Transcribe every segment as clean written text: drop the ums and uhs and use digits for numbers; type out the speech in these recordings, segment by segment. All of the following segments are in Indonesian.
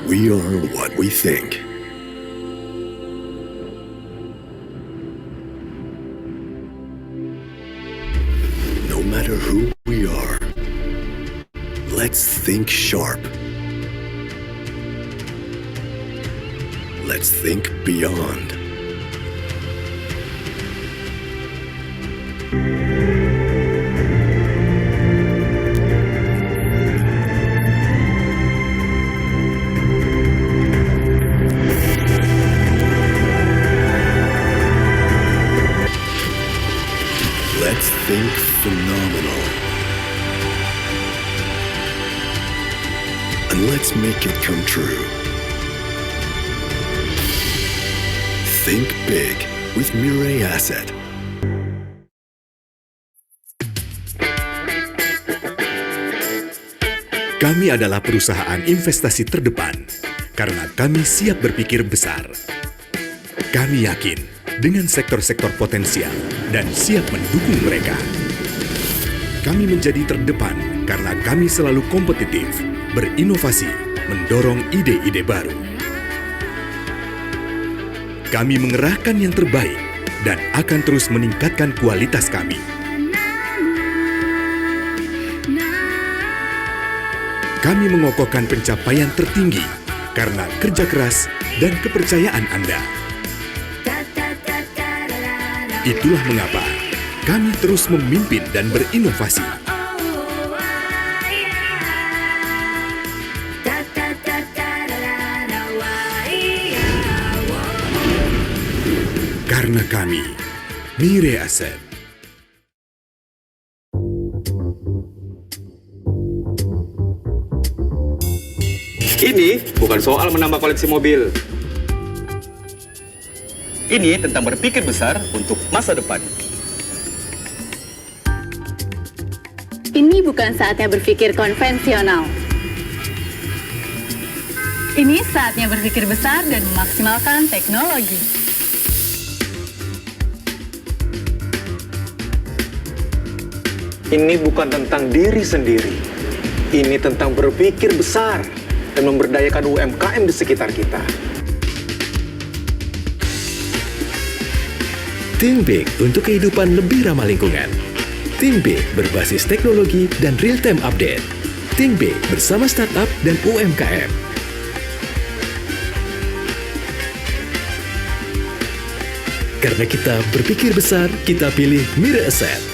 We are what we think. No matter who we are, let's think sharp. Let's think beyond. Let's think phenomenal. And let's make it come true. Think big with Mirai Asset. Kami adalah perusahaan investasi terdepan karena kami siap berpikir besar. Kami yakin dengan sektor-sektor potensial dan siap mendukung mereka. Kami menjadi terdepan karena kami selalu kompetitif, berinovasi, mendorong ide-ide baru. Kami mengerahkan yang terbaik dan akan terus meningkatkan kualitas kami. Kami mengokohkan pencapaian tertinggi karena kerja keras dan kepercayaan Anda. Itulah mengapa kami terus memimpin dan berinovasi. Karena kami, Mirai Asset. Ini bukan soal menambah koleksi mobil. Ini tentang berpikir besar untuk masa depan. Ini bukan saatnya berpikir konvensional. Ini saatnya berpikir besar dan memaksimalkan teknologi. Ini bukan tentang diri sendiri. Ini tentang berpikir besar dan memberdayakan UMKM di sekitar kita. Think Big untuk kehidupan lebih ramah lingkungan. Think Big berbasis teknologi dan real-time update. Think Big bersama startup dan UMKM. Karena kita berpikir besar, kita pilih Mirai Asset.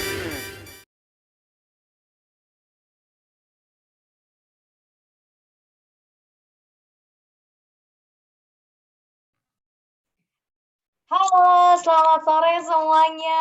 Halo, selamat sore semuanya.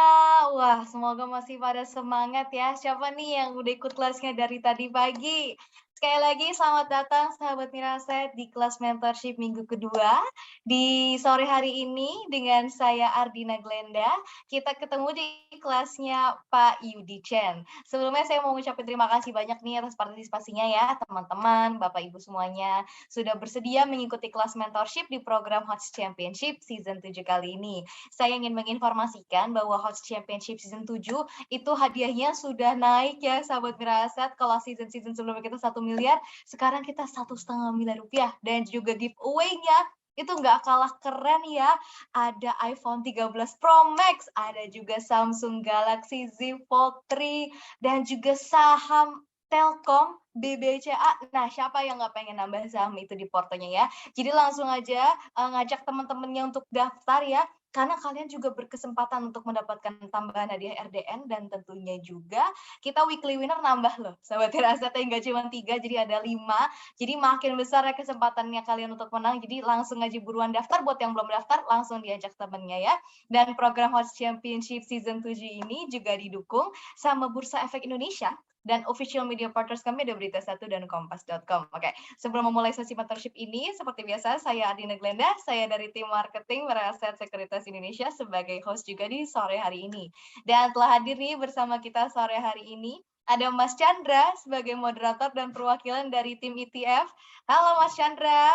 Wah, semoga masih pada semangat ya. Siapa nih yang udah ikut kelasnya dari tadi pagi? Sekali lagi selamat datang sahabat Miraset di kelas mentorship minggu kedua. Di sore hari ini dengan saya Ardina Glenda, kita ketemu di kelasnya Pak Yudi Chen. Sebelumnya saya mau ngucapin terima kasih banyak nih atas partisipasinya ya teman-teman, Bapak Ibu semuanya sudah bersedia mengikuti kelas mentorship di program HOTS Championship Season 7 kali ini. Saya ingin menginformasikan bahwa HOTS Championship Season 7 itu hadiahnya sudah naik ya sahabat Miraset. Kalau season-season sebelumnya kita 1 miliar, sekarang kita 1,5 miliar rupiah. Dan juga giveaway-nya itu nggak kalah keren ya. Ada iPhone 13 Pro Max, ada juga Samsung Galaxy Z Fold 3, dan juga saham Telkom BBCA. Nah, siapa yang nggak pengen nambah saham itu di portonya ya? Jadi langsung aja ngajak teman-temannya untuk daftar ya, karena kalian juga berkesempatan untuk mendapatkan tambahan hadiah RDN, dan tentunya juga kita weekly winner nambah loh. Sahabat Miraset, nggak cuma 3, jadi ada 5. Jadi makin besar ya kesempatannya kalian untuk menang. Jadi langsung aja buruan daftar. Buat yang belum daftar, langsung diajak temennya ya. Dan program HOTS Championship Season 7 ini juga didukung sama Bursa Efek Indonesia dan official media partners kami ada Berita1 dan Kompas.com. Oke, sebelum memulai sesi mentorship ini, seperti biasa, saya Ardina Glenda, saya dari tim marketing Mirai Asset Sekuritas Indonesia sebagai host juga di sore hari ini. Dan telah hadir nih bersama kita sore hari ini, ada Mas Chandra sebagai moderator dan perwakilan dari tim ETF. Halo Mas Chandra.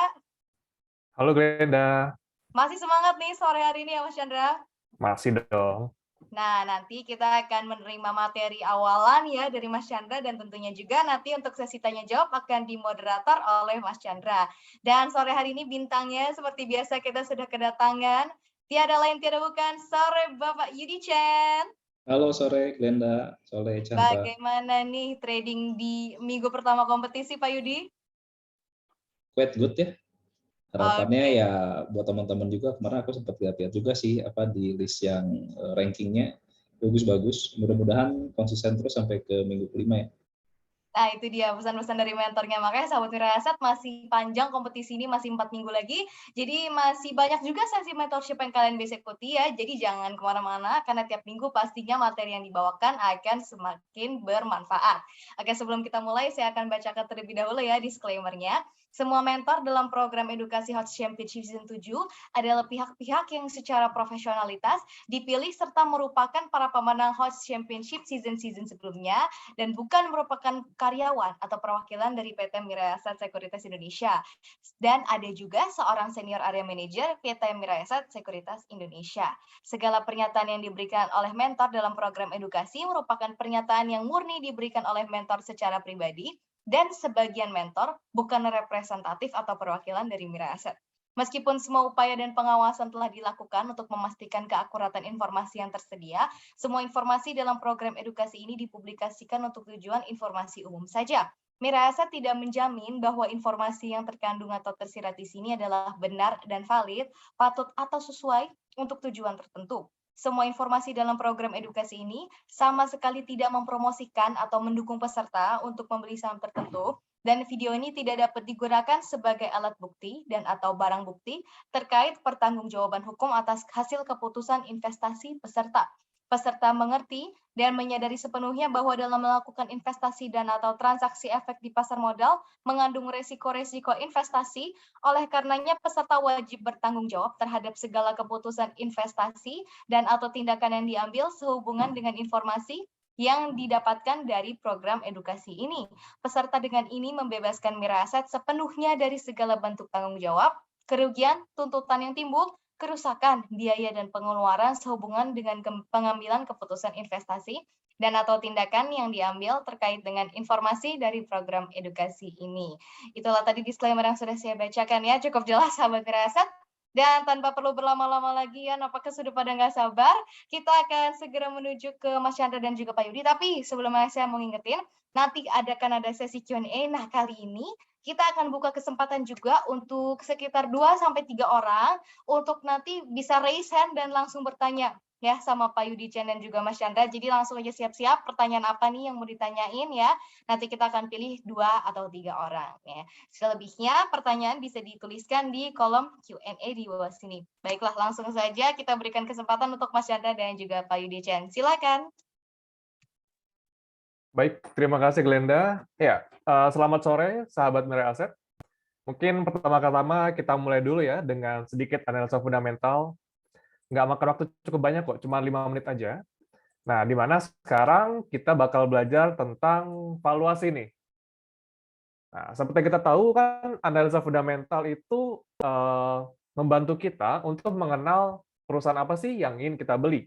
Halo Glenda, Masih semangat nih sore hari ini ya Mas Chandra? masih dong. Nah, nanti kita akan menerima materi awalan ya dari Mas Chandra dan tentunya juga nanti untuk sesi tanya jawab akan dimoderator oleh Mas Chandra. Dan sore hari ini bintangnya seperti biasa kita sudah kedatangan tiada lain tiada bukan sore Bapak Yudi Chen. Halo sore Glenda, sore Chandra. Bagaimana nih trading di minggu pertama kompetisi Pak Yudi? Quite good ya. Harapannya Oke. ya buat teman-teman juga, kemarin aku sempat lihat-lihat juga sih apa di list yang rankingnya bagus-bagus. Mudah-mudahan konsisten terus sampai ke minggu kelima ya. Nah, itu dia pesan-pesan dari mentornya. Makanya sahabat Mira Asset masih panjang kompetisi ini, masih 4 minggu lagi. Jadi masih banyak juga sesi mentorship yang kalian bisa ikuti ya. Jadi jangan kemana-mana, karena tiap minggu pastinya materi yang dibawakan akan semakin bermanfaat. Oke, sebelum kita mulai, saya akan bacakan terlebih dahulu ya disclaimer-nya. Semua mentor dalam program edukasi Hot Championship Season 7 adalah pihak-pihak yang secara profesionalitas dipilih serta merupakan para pemenang Hot Championship season-season sebelumnya dan bukan merupakan karyawan atau perwakilan dari PT Mirae Asset Sekuritas Indonesia. Dan ada juga seorang senior area manager PT Mirae Asset Sekuritas Indonesia. Segala pernyataan yang diberikan oleh mentor dalam program edukasi merupakan pernyataan yang murni diberikan oleh mentor secara pribadi dan sebagian mentor bukan representatif atau perwakilan dari Mirae Asset. Meskipun semua upaya dan pengawasan telah dilakukan untuk memastikan keakuratan informasi yang tersedia, semua informasi dalam program edukasi ini dipublikasikan untuk tujuan informasi umum saja. Mirae Asset tidak menjamin bahwa informasi yang terkandung atau tersirat di sini adalah benar dan valid, patut atau sesuai untuk tujuan tertentu. Semua informasi dalam program edukasi ini sama sekali tidak mempromosikan atau mendukung peserta untuk membeli saham tertentu, dan video ini tidak dapat digunakan sebagai alat bukti dan atau barang bukti terkait pertanggungjawaban hukum atas hasil keputusan investasi peserta. Peserta mengerti dan menyadari sepenuhnya bahwa dalam melakukan investasi dan atau transaksi efek di pasar modal mengandung resiko-resiko investasi, oleh karenanya peserta wajib bertanggung jawab terhadap segala keputusan investasi dan atau tindakan yang diambil sehubungan dengan informasi yang didapatkan dari program edukasi ini. Peserta dengan ini membebaskan Mirae Asset sepenuhnya dari segala bentuk tanggung jawab, kerugian, tuntutan yang timbul, kerusakan, biaya dan pengeluaran sehubungan dengan pengambilan keputusan investasi dan atau tindakan yang diambil terkait dengan informasi dari program edukasi ini. Itulah tadi disclaimer yang sudah saya bacakan ya, cukup jelas sahabat Mirae Asset. Dan tanpa perlu berlama-lama lagi ya, apakah sudah pada nggak sabar? Kita akan segera menuju ke Mas Chandra dan juga Pak Yudi. Tapi sebelumnya saya mau ngingetin, nanti ada sesi Q&A. Nah, kali ini kita akan buka kesempatan juga untuk sekitar 2-3 orang untuk nanti bisa raise hand dan langsung bertanya ya sama Pak Yudi Chen dan juga Mas Chandra. Jadi langsung aja siap-siap pertanyaan apa nih yang mau ditanyain ya. Nanti kita akan pilih 2 atau 3 orang ya. Selebihnya pertanyaan bisa dituliskan di kolom Q&A di bawah sini. Baiklah, langsung saja kita berikan kesempatan untuk Mas Chandra dan juga Pak Yudi Chen. Silakan. Baik, terima kasih Glenda. Ya, selamat sore sahabat Mirae Asset. Mungkin pertama-tama kita mulai dulu ya dengan sedikit analisa fundamental. Nggak makan waktu cukup banyak kok, cuma 5 menit aja. Nah, di mana sekarang kita bakal belajar tentang valuasi nih. Nah, seperti kita tahu kan, analisa fundamental itu membantu kita untuk mengenal perusahaan apa sih yang ingin kita beli.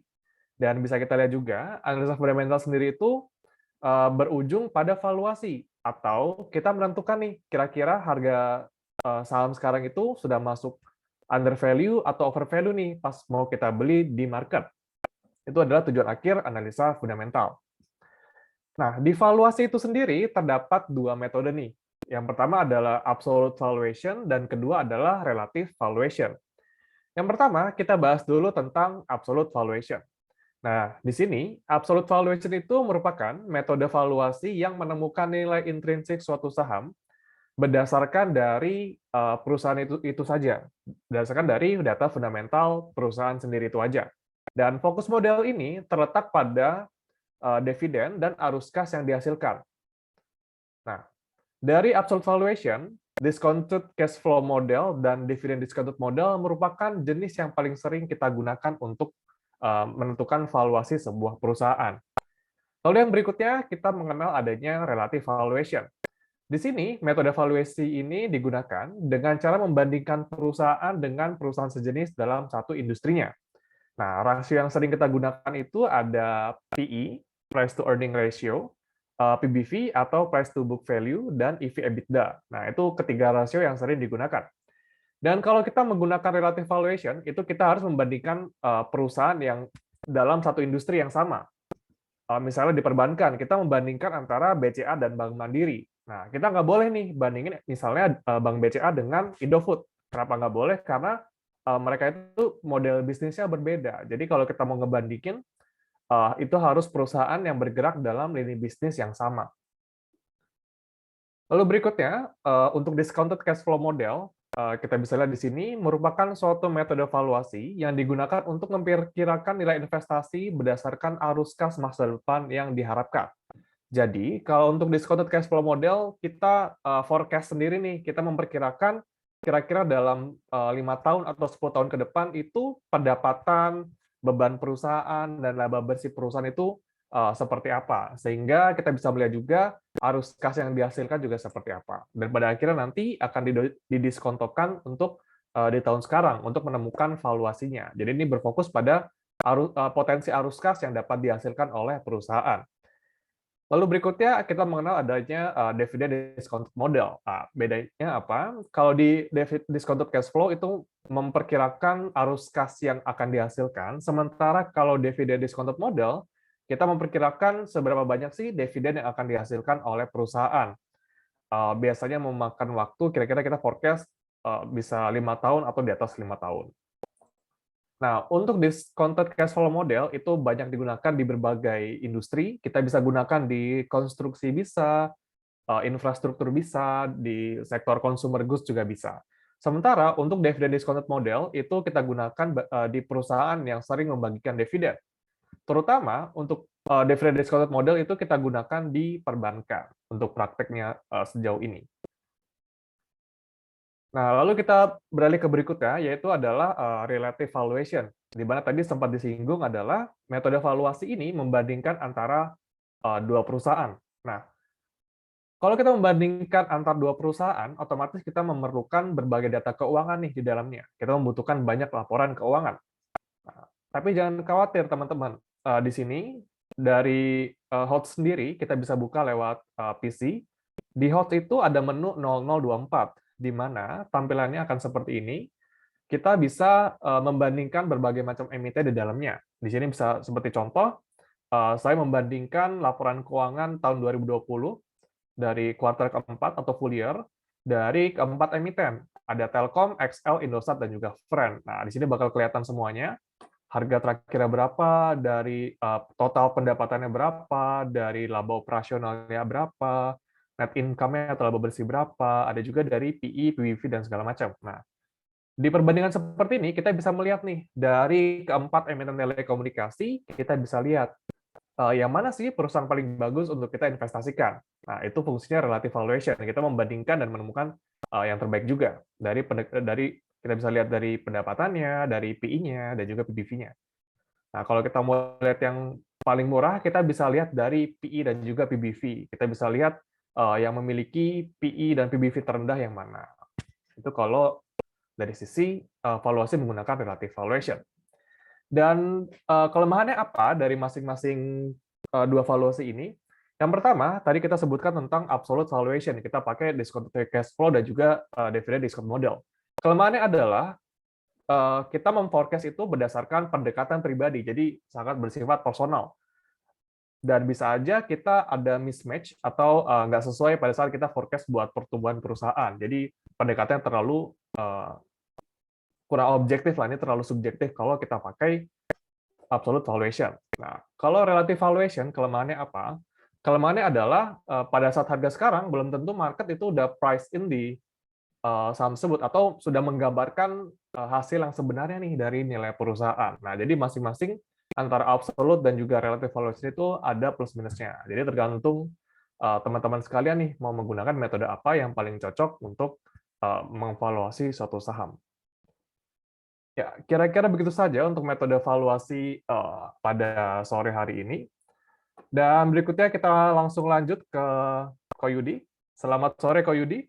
Dan bisa kita lihat juga, analisa fundamental sendiri itu berujung pada valuasi, atau kita menentukan nih, kira-kira harga saham sekarang itu sudah masuk under value atau over value nih pas mau kita beli di market. Itu adalah tujuan akhir analisa fundamental. Nah, di valuasi itu sendiri terdapat 2 metode nih. Yang pertama adalah absolute valuation dan kedua adalah relative valuation. Yang pertama, kita bahas dulu tentang absolute valuation. Nah, di sini absolute valuation itu merupakan metode valuasi yang menemukan nilai intrinsik suatu saham berdasarkan dari perusahaan itu saja, berdasarkan dari data fundamental perusahaan sendiri itu aja. Dan fokus model ini terletak pada dividen dan arus kas yang dihasilkan. Nah, dari absolute valuation, discounted cash flow model dan dividend discounted model merupakan jenis yang paling sering kita gunakan untuk menentukan valuasi sebuah perusahaan. Lalu yang berikutnya, kita mengenal adanya relative valuation. Di sini, metode valuasi ini digunakan dengan cara membandingkan perusahaan dengan perusahaan sejenis dalam satu industrinya. Nah, rasio yang sering kita gunakan itu ada PE, price to earning ratio, PBV atau price to book value, dan EV/EBITDA. Nah, itu ketiga rasio yang sering digunakan. Dan kalau kita menggunakan relative valuation, itu kita harus membandingkan perusahaan yang dalam satu industri yang sama. Misalnya di perbankan, kita membandingkan antara BCA dan Bank Mandiri. Nah, kita nggak boleh nih bandingin misalnya Bank BCA dengan Indofood. Kenapa nggak boleh? Karena mereka itu model bisnisnya berbeda. Jadi kalau kita mau ngebandingin, itu harus perusahaan yang bergerak dalam lini bisnis yang sama. Lalu berikutnya, untuk discounted cash flow model, kita bisa lihat di sini, merupakan suatu metode valuasi yang digunakan untuk memperkirakan nilai investasi berdasarkan arus kas masa depan yang diharapkan. Jadi, kalau untuk discounted cash flow model, kita forecast sendiri nih, kita memperkirakan kira-kira dalam 5 tahun atau 10 tahun ke depan itu pendapatan, beban perusahaan, dan laba bersih perusahaan itu seperti apa. Sehingga kita bisa melihat juga arus kas yang dihasilkan juga seperti apa. Dan pada akhirnya nanti akan didiskontokan untuk di tahun sekarang untuk menemukan valuasinya. Jadi ini berfokus pada potensi arus kas yang dapat dihasilkan oleh perusahaan. Lalu berikutnya kita mengenal adanya dividend discounted model. Nah, bedanya apa? Kalau di discounted cash flow itu memperkirakan arus kas yang akan dihasilkan, sementara kalau dividen discounted model kita memperkirakan seberapa banyak sih dividen yang akan dihasilkan oleh perusahaan. Biasanya memakan waktu, kira-kira kita forecast bisa 5 tahun atau di atas 5 tahun. Nah, untuk discounted cash flow model itu banyak digunakan di berbagai industri. Kita bisa gunakan di konstruksi bisa, infrastruktur bisa, di sektor consumer goods juga bisa. Sementara untuk dividend discounted model itu kita gunakan di perusahaan yang sering membagikan dividen. Terutama untuk dividend discounted model itu kita gunakan di perbankan untuk prakteknya sejauh ini. Nah, lalu kita beralih ke berikutnya, yaitu adalah relative valuation, di mana tadi sempat disinggung adalah metode valuasi ini membandingkan antara dua perusahaan. Nah, kalau kita membandingkan antara dua perusahaan, otomatis kita memerlukan berbagai data keuangan nih di dalamnya. Kita membutuhkan banyak laporan keuangan. Nah, tapi jangan khawatir teman-teman, di sini dari HOT sendiri kita bisa buka lewat PC. Di HOT itu ada menu 0024, di mana tampilannya akan seperti ini. Kita bisa membandingkan berbagai macam emiten di dalamnya. Di sini bisa seperti contoh, saya membandingkan laporan keuangan tahun 2020 dari kuartal keempat atau full year dari keempat emiten. Ada Telkom, XL, Indosat, dan juga Friend. Nah, di sini bakal kelihatan semuanya. Harga terakhirnya berapa, dari total pendapatannya berapa, dari laba operasionalnya berapa, net income-nya atau laba bersih berapa, ada juga dari PE, PBV, dan segala macam. Nah, di perbandingan seperti ini, kita bisa melihat nih, dari keempat emiten telekomunikasi, kita bisa lihat yang mana sih perusahaan paling bagus untuk kita investasikan. Nah, itu fungsinya relative valuation. Kita membandingkan dan menemukan yang terbaik juga. Dari kita bisa lihat dari pendapatannya, dari PI-nya, dan juga PBV-nya. Nah, kalau kita mau lihat yang paling murah, kita bisa lihat dari PI dan juga PBV. Kita bisa lihat yang memiliki PI dan PBV terendah yang mana. Itu kalau dari sisi valuasi menggunakan relative valuation. Dan kelemahannya apa dari masing-masing dua valuasi ini? Yang pertama, tadi kita sebutkan tentang absolute valuation. Kita pakai discounted cash flow dan juga dividend discount model. Kelemahannya adalah kita memforecast itu berdasarkan pendekatan pribadi, jadi sangat bersifat personal. Dan bisa aja kita ada mismatch atau nggak sesuai pada saat kita forecast buat pertumbuhan perusahaan. Jadi pendekatannya terlalu kurang objektif lah, ini terlalu subjektif kalau kita pakai absolute valuation. Nah, kalau relative valuation, kelemahannya apa? Kelemahannya adalah pada saat harga sekarang, belum tentu market itu udah price in di saham tersebut, atau sudah menggambarkan hasil yang sebenarnya nih dari nilai perusahaan. Nah, jadi masing-masing antara absolute dan juga relative valuation itu ada plus minusnya. Jadi tergantung teman-teman sekalian nih mau menggunakan metode apa yang paling cocok untuk mengevaluasi suatu saham. Ya, kira-kira begitu saja untuk metode valuasi pada sore hari ini. Dan berikutnya kita langsung lanjut ke Ko Yudi. Selamat sore, Ko Yudi.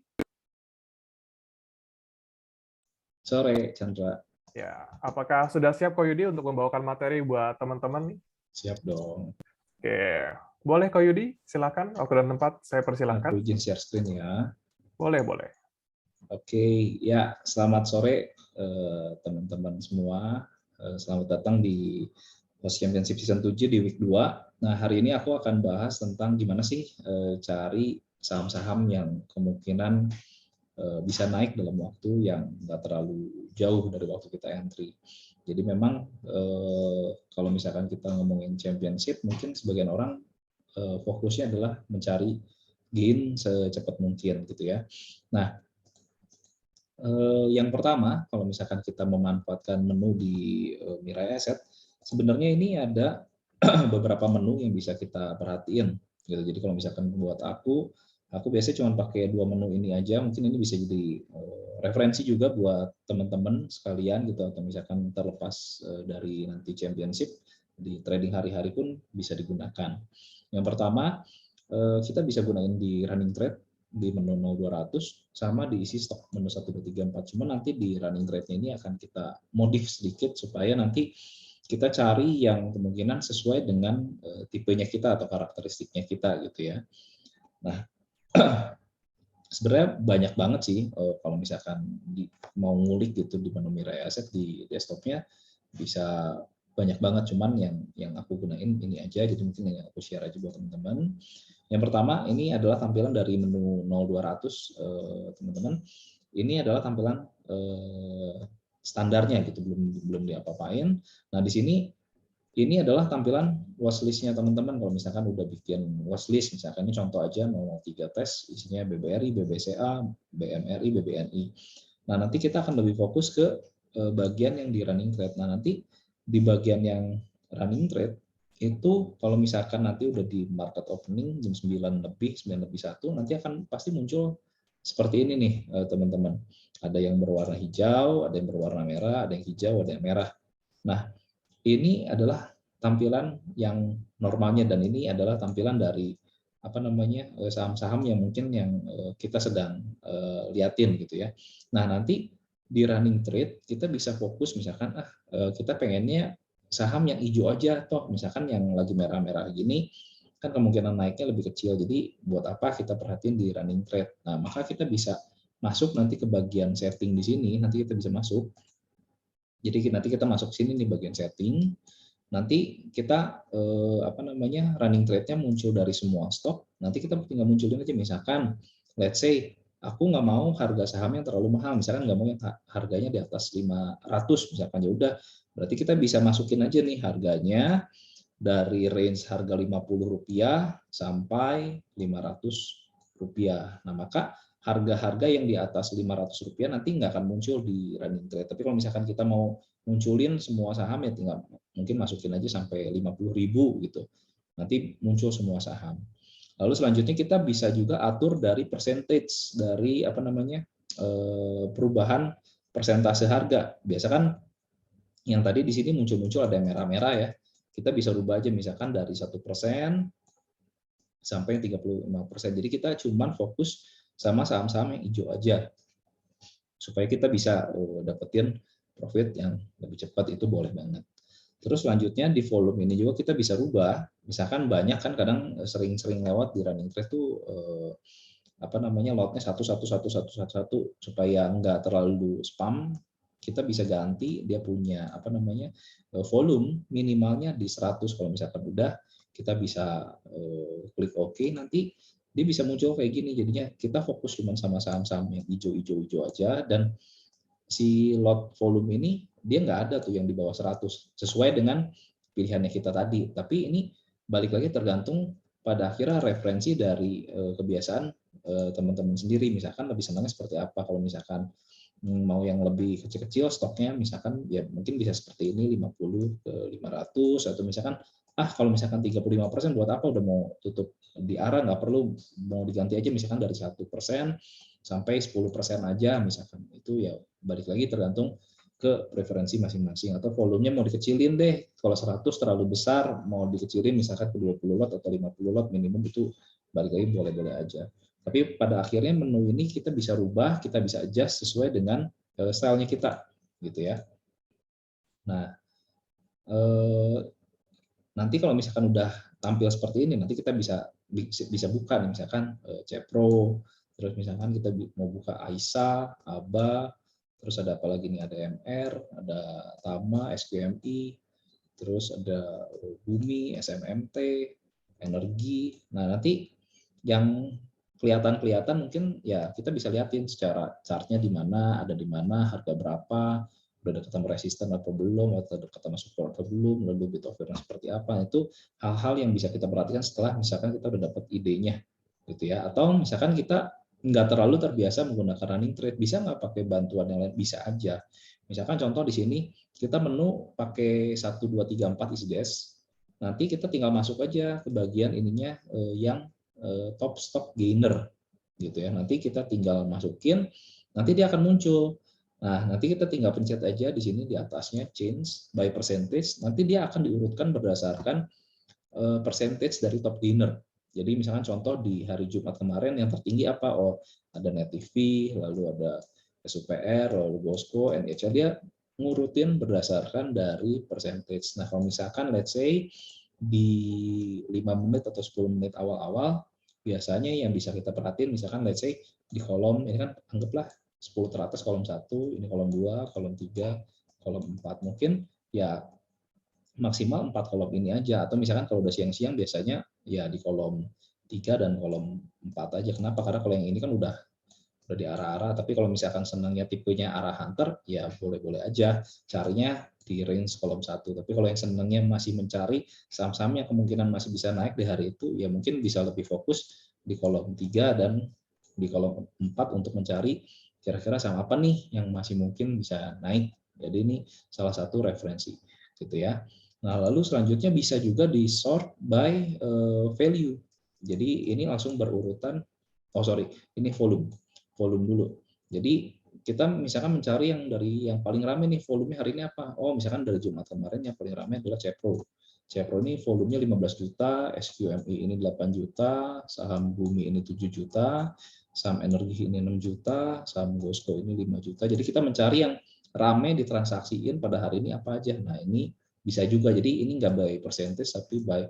Sore, Chandra. Ya, apakah sudah siap Ko Yudi untuk membawakan materi buat teman-teman nih? Siap dong. Oke, boleh Ko Yudi, silakan. Waktu dan tempat saya persilahkan. Aku izin share screen ya. Boleh, boleh. Oke, ya selamat sore teman-teman semua. Selamat datang di Host Championship Season 7 di week 2. Nah, hari ini aku akan bahas tentang gimana sih cari saham-saham yang kemungkinan bisa naik dalam waktu yang nggak terlalu jauh dari waktu kita entry. Jadi memang kalau misalkan kita ngomongin championship, mungkin sebagian orang fokusnya adalah mencari gain secepat mungkin gitu ya. Nah, yang pertama, kalau misalkan kita memanfaatkan menu di Mirai Asset, sebenarnya ini ada beberapa menu yang bisa kita perhatiin. Gitu. Jadi kalau misalkan buat aku biasanya cuma pakai 2 menu ini aja. Mungkin ini bisa jadi referensi juga buat teman-teman sekalian gitu, atau misalkan terlepas dari nanti championship di trading hari-hari pun bisa digunakan. Yang pertama, kita bisa gunain di running trade di menu 0200 sama diisi stok menu 1 2 3 4. Cuma nanti di running trade-nya ini akan kita modif sedikit supaya nanti kita cari yang kemungkinan sesuai dengan tipenya kita atau karakteristiknya kita gitu ya. Nah, sebenarnya banyak banget sih kalau misalkan mau ngulik gitu di menu Mirai Asset di desktopnya bisa banyak banget, cuman yang aku gunain ini aja, jadi mungkin yang aku share aja buat teman-teman. Yang pertama ini adalah tampilan dari menu 0200 teman-teman. Ini adalah tampilan standarnya gitu, belum diapa-apain. Nah di sini ini adalah tampilan watchlist-nya teman-teman. Kalau misalkan udah bikin watchlist, misalkan ini contoh aja 003 tes, isinya BBRI, BBCA, BMRI, BBNI. Nah nanti kita akan lebih fokus ke bagian yang di running trade. Nah nanti di bagian yang running trade itu kalau misalkan nanti udah di market opening jam 9 lebih 1, nanti akan pasti muncul seperti ini nih teman-teman. Ada yang berwarna hijau, ada yang berwarna merah, ada yang hijau, ada yang merah. Nah, ini adalah tampilan yang normalnya, dan ini adalah tampilan dari saham-saham yang mungkin yang kita sedang liatin gitu ya. Nah, nanti di running trade kita bisa fokus misalkan kita pengennya saham yang hijau aja, toh misalkan yang lagi merah-merah gini kan kemungkinan naiknya lebih kecil, jadi buat apa kita perhatiin di running trade. Nah maka kita bisa masuk nanti ke bagian setting di sini, nanti kita bisa masuk, jadi nanti kita masuk sini nih bagian setting, nanti kita running trade-nya muncul dari semua stok, nanti kita tinggal munculin aja misalkan let's say aku nggak mau harga saham yang terlalu mahal, misalkan nggak mau yang harganya di atas 500 misalkan, ya udah berarti kita bisa masukin aja nih harganya dari range harga Rp50 sampai Rp500. Nah maka harga-harga yang di atas Rp500 nanti nggak akan muncul di running trade. Tapi kalau misalkan kita mau munculin semua saham ya tinggal mungkin masukin aja sampai 50.000 gitu. Nanti muncul semua saham. Lalu selanjutnya kita bisa juga atur dari percentage dari perubahan persentase harga. Biasa kan yang tadi di sini muncul ada yang merah-merah ya. Kita bisa rubah aja misalkan dari 1% sampai 35%. Jadi kita cuman fokus sama saham-saham yang hijau aja. Supaya kita bisa dapetin profit yang lebih cepat, itu boleh banget. Terus selanjutnya di volume ini juga kita bisa rubah. Misalkan banyak kan kadang sering-sering lewat di running trade tuh lotnya 1 supaya nggak terlalu spam. Kita bisa ganti dia punya volume minimalnya di 100. Kalau misalkan udah kita bisa klik OK, nanti dia bisa muncul kayak gini. Jadinya kita fokus cuma sama saham-saham yang hijau aja, dan si lot volume ini dia nggak ada tuh yang di bawah 100 sesuai dengan pilihannya kita tadi. Tapi ini balik lagi tergantung pada akhirnya referensi dari kebiasaan teman-teman sendiri. Misalkan lebih senangnya seperti apa. Kalau misalkan mau yang lebih kecil-kecil stoknya, misalkan ya mungkin bisa seperti ini 50 ke 500, atau misalkan kalau misalkan 35% buat apa, udah mau tutup di arah, nggak perlu, mau diganti aja misalkan dari 1% sampai 10% aja misalkan. Itu ya balik lagi tergantung ke preferensi masing-masing, atau volumenya mau dikecilin deh, kalau 100 terlalu besar mau dikecilin misalkan ke 20 lot atau 50 lot minimum, itu balik lagi boleh-boleh aja. Tapi pada akhirnya menu ini kita bisa rubah, kita bisa adjust sesuai dengan stylenya kita, gitu ya. Nah, nanti kalau misalkan udah tampil seperti ini, nanti kita bisa buka nih, misalkan Cepro, terus misalkan kita mau buka Aisa, Aba, terus ada apa lagi nih, ada MR, ada Tama, SQMI, terus ada Bumi, SMMT, Energi. Nah, nanti yang kelihatan mungkin ya kita bisa lihatin secara chartnya di mana, ada di mana, harga berapa, udah dekat sama resisten atau belum, atau dekat sama support atau belum, lalu bid offer seperti apa. Itu hal-hal yang bisa kita perhatikan setelah misalkan kita udah dapat idenya gitu ya. Atau misalkan kita nggak terlalu terbiasa menggunakan running trade, bisa nggak pakai bantuan yang lain? Bisa aja. Misalkan contoh di sini kita menu pakai 1, 2, 3, 4 ICDS, nanti kita tinggal masuk aja ke bagian ininya yang top stock gainer gitu ya. Nanti kita tinggal masukin, nanti dia akan muncul. Nah, nanti kita tinggal pencet aja di sini di atasnya change by percentage, nanti dia akan diurutkan berdasarkan percentage dari top gainer. Jadi misalkan contoh di hari Jumat kemarin yang tertinggi apa? Oh, ada Net TV, lalu ada SUPR, lalu Bosco, NHL, dia ngurutin berdasarkan dari percentage. Nah, kalau misalkan let's say di 5 menit atau 10 menit awal-awal, biasanya yang bisa kita perhatiin misalkan let's say di kolom ini kan anggaplah 10 teratas kolom 1, ini kolom 2, kolom 3, kolom 4. Mungkin ya maksimal 4 kolom ini aja, atau misalkan kalau udah siang-siang biasanya ya di kolom 3 dan kolom 4 aja. Kenapa? Karena kalau yang ini kan udah di arah-arah, tapi kalau misalkan senangnya tipenya arah hunter, ya boleh-boleh aja carinya di range kolom 1. Tapi kalau yang senangnya masih mencari saham-saham yang kemungkinan masih bisa naik di hari itu, ya mungkin bisa lebih fokus di kolom 3 dan di kolom 4 untuk mencari kira-kira saham apa nih yang masih mungkin bisa naik. Jadi ini salah satu referensi gitu ya. Nah, lalu selanjutnya bisa juga di sort by value. Jadi ini langsung berurutan, ini volume dulu. Jadi kita misalkan mencari yang dari yang paling ramai nih, volumenya hari ini apa? Oh, misalkan dari Jumat kemarin yang paling ramai adalah Cepro. Cepro ini volumenya 15 juta, SQMI ini 8 juta, saham Bumi ini 7 juta, saham Energi ini 6 juta, saham Bosco ini 5 juta. Jadi kita mencari yang ramai ditransaksiin pada hari ini apa aja. Nah, ini bisa juga. Jadi ini nggak by percentage tapi by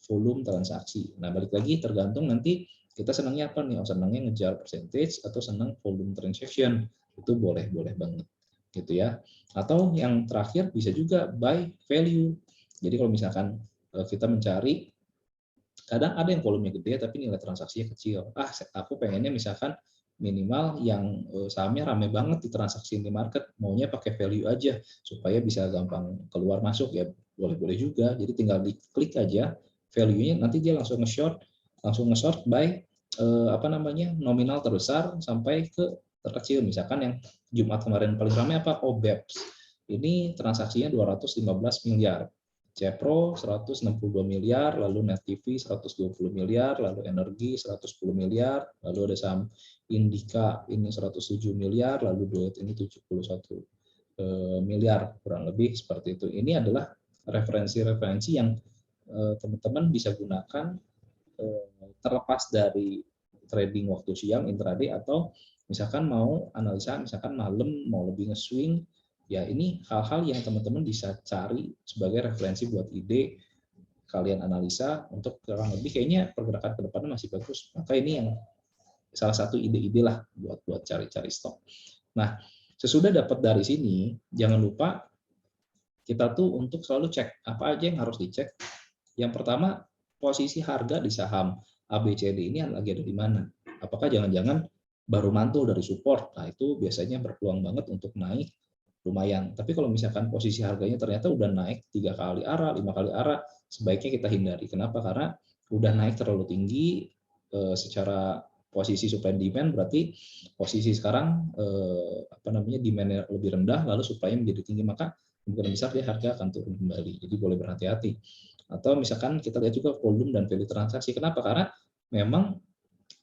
volume transaksi. Nah, balik lagi tergantung nanti kita senangnya apa nih? Oh, senangnya ngejar percentage atau senang volume transaction. Itu boleh-boleh banget gitu ya. Atau yang terakhir bisa juga by value. Jadi kalau misalkan kita mencari, kadang ada yang volumenya gede tapi nilai transaksinya kecil. Aku pengennya misalkan minimal yang sahamnya rame banget di transaksi di market, maunya pakai value aja supaya bisa gampang keluar masuk, ya boleh-boleh juga. Jadi tinggal diklik aja value-nya, nanti dia langsung nge-short by nominal terbesar sampai ke terkecil. Misalkan yang Jumat kemarin paling ramai apa? BEPS. Ini transaksinya 215 miliar. Cepro 162 miliar, lalu Net TV 120 miliar, lalu Energi 110 miliar, lalu ada saham Indika ini 107 miliar, lalu Duet ini 71 miliar, kurang lebih seperti itu. Ini adalah referensi-referensi yang teman-teman bisa gunakan terlepas dari trading waktu siang intraday, atau misalkan mau analisa misalkan malam mau lebih nge-swing, ya ini hal-hal yang teman-teman bisa cari sebagai referensi buat ide kalian analisa untuk kurang lebih kayaknya pergerakan ke depannya masih bagus. Maka ini yang salah satu ide-ide lah buat cari-cari stok. Nah, sesudah dapat dari sini, jangan lupa kita tuh untuk selalu cek apa aja yang harus dicek. Yang pertama, posisi harga di saham ABCD ini lagi ada di mana? Apakah jangan-jangan baru mantul dari support? Nah, itu biasanya berpeluang banget untuk naik lumayan. Tapi kalau misalkan posisi harganya ternyata udah naik 3 kali arah, 5 kali arah, sebaiknya kita hindari. Kenapa? Karena udah naik terlalu tinggi secara posisi supply and demand, berarti posisi sekarang demand-nya lebih rendah, lalu supply menjadi tinggi, maka kemungkinan besar dia harga akan turun kembali. Jadi boleh berhati-hati. Atau misalkan kita lihat juga volume dan value transaksi. Kenapa? Karena memang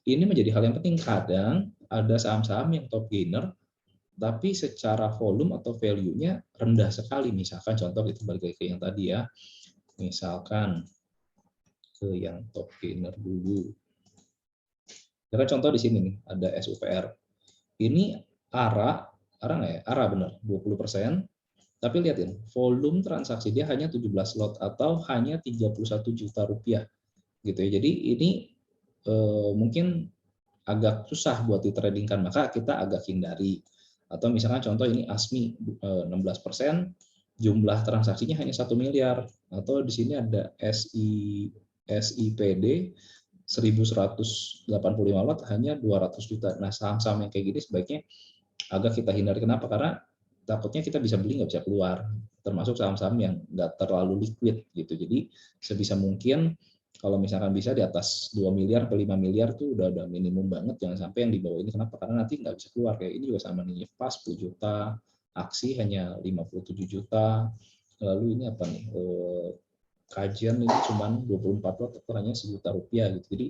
ini menjadi hal yang penting. Kadang ada saham-saham yang top gainer, tapi secara volume atau value-nya rendah sekali. Misalkan contoh kita balik ke yang tadi ya. Misalkan ke yang top gainer dulu. Jadi contoh di sini nih, ada SUPR. Ini ARA nggak ya? ARA benar, 20%. Tapi lihatin, volume transaksi dia hanya 17 lot atau hanya 31 juta rupiah gitu ya. Jadi ini mungkin agak susah buat ditradingkan, maka kita agak hindari. Atau misalkan contoh ini ASMI 16%, jumlah transaksinya hanya 1 miliar. Atau di sini ada SIPD 1185 lot hanya 200 juta. Nah, saham-saham yang kayak gini sebaiknya agak kita hindari. Kenapa? Karena takutnya kita bisa beli nggak bisa keluar, termasuk saham-saham yang nggak terlalu liquid gitu. Jadi sebisa mungkin kalau misalkan bisa di atas 2 miliar ke 5 miliar tuh udah minimum banget, jangan sampai yang di bawah ini. Kenapa? Karena nanti nggak bisa keluar. Kayak ini juga sama nih, pas 10 juta, aksi hanya 57 juta, lalu ini apa nih, kajian ini cuma 24 lot atau hanya Rp1.000.000 gitu. Jadi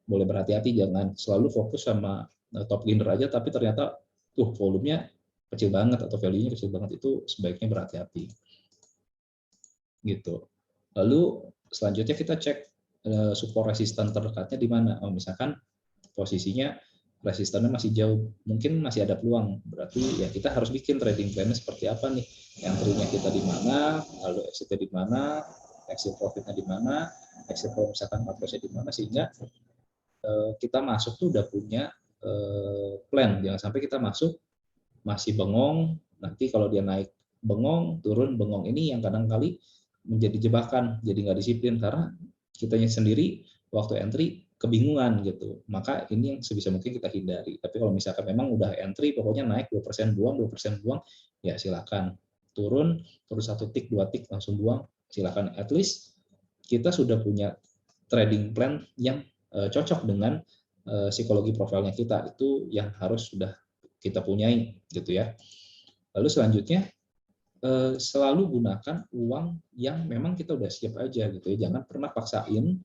boleh berhati-hati, jangan selalu fokus sama top gainer aja, tapi ternyata volumenya kecil banget atau value-nya kecil banget, itu sebaiknya berhati-hati gitu. Lalu selanjutnya kita cek support resisten terdekatnya di mana. Misalkan posisinya resistannya masih jauh, mungkin masih ada peluang, berarti ya kita harus bikin trading plan-nya seperti apa nih, entry-nya kita di mana, lalu exit-nya di mana, exit profit-nya di mana, exit kalau misalkan market-nya di mana, sehingga kita masuk tuh udah punya plan. Jangan sampai kita masuk masih bengong, nanti kalau dia naik bengong, turun bengong, ini yang kadang kali menjadi jebakan, jadi nggak disiplin karena kitanya sendiri waktu entry kebingungan gitu. Maka ini yang sebisa mungkin kita hindari. Tapi kalau misalkan memang udah entry, pokoknya naik 2% buang, 2% buang, ya silakan. Turun 1 tick, 2 tick langsung buang, silakan. At least kita sudah punya trading plan yang cocok dengan psikologi profilnya kita, itu yang harus sudah kita punyai gitu ya. Lalu selanjutnya selalu gunakan uang yang memang kita udah siap aja gitu ya. Jangan pernah paksain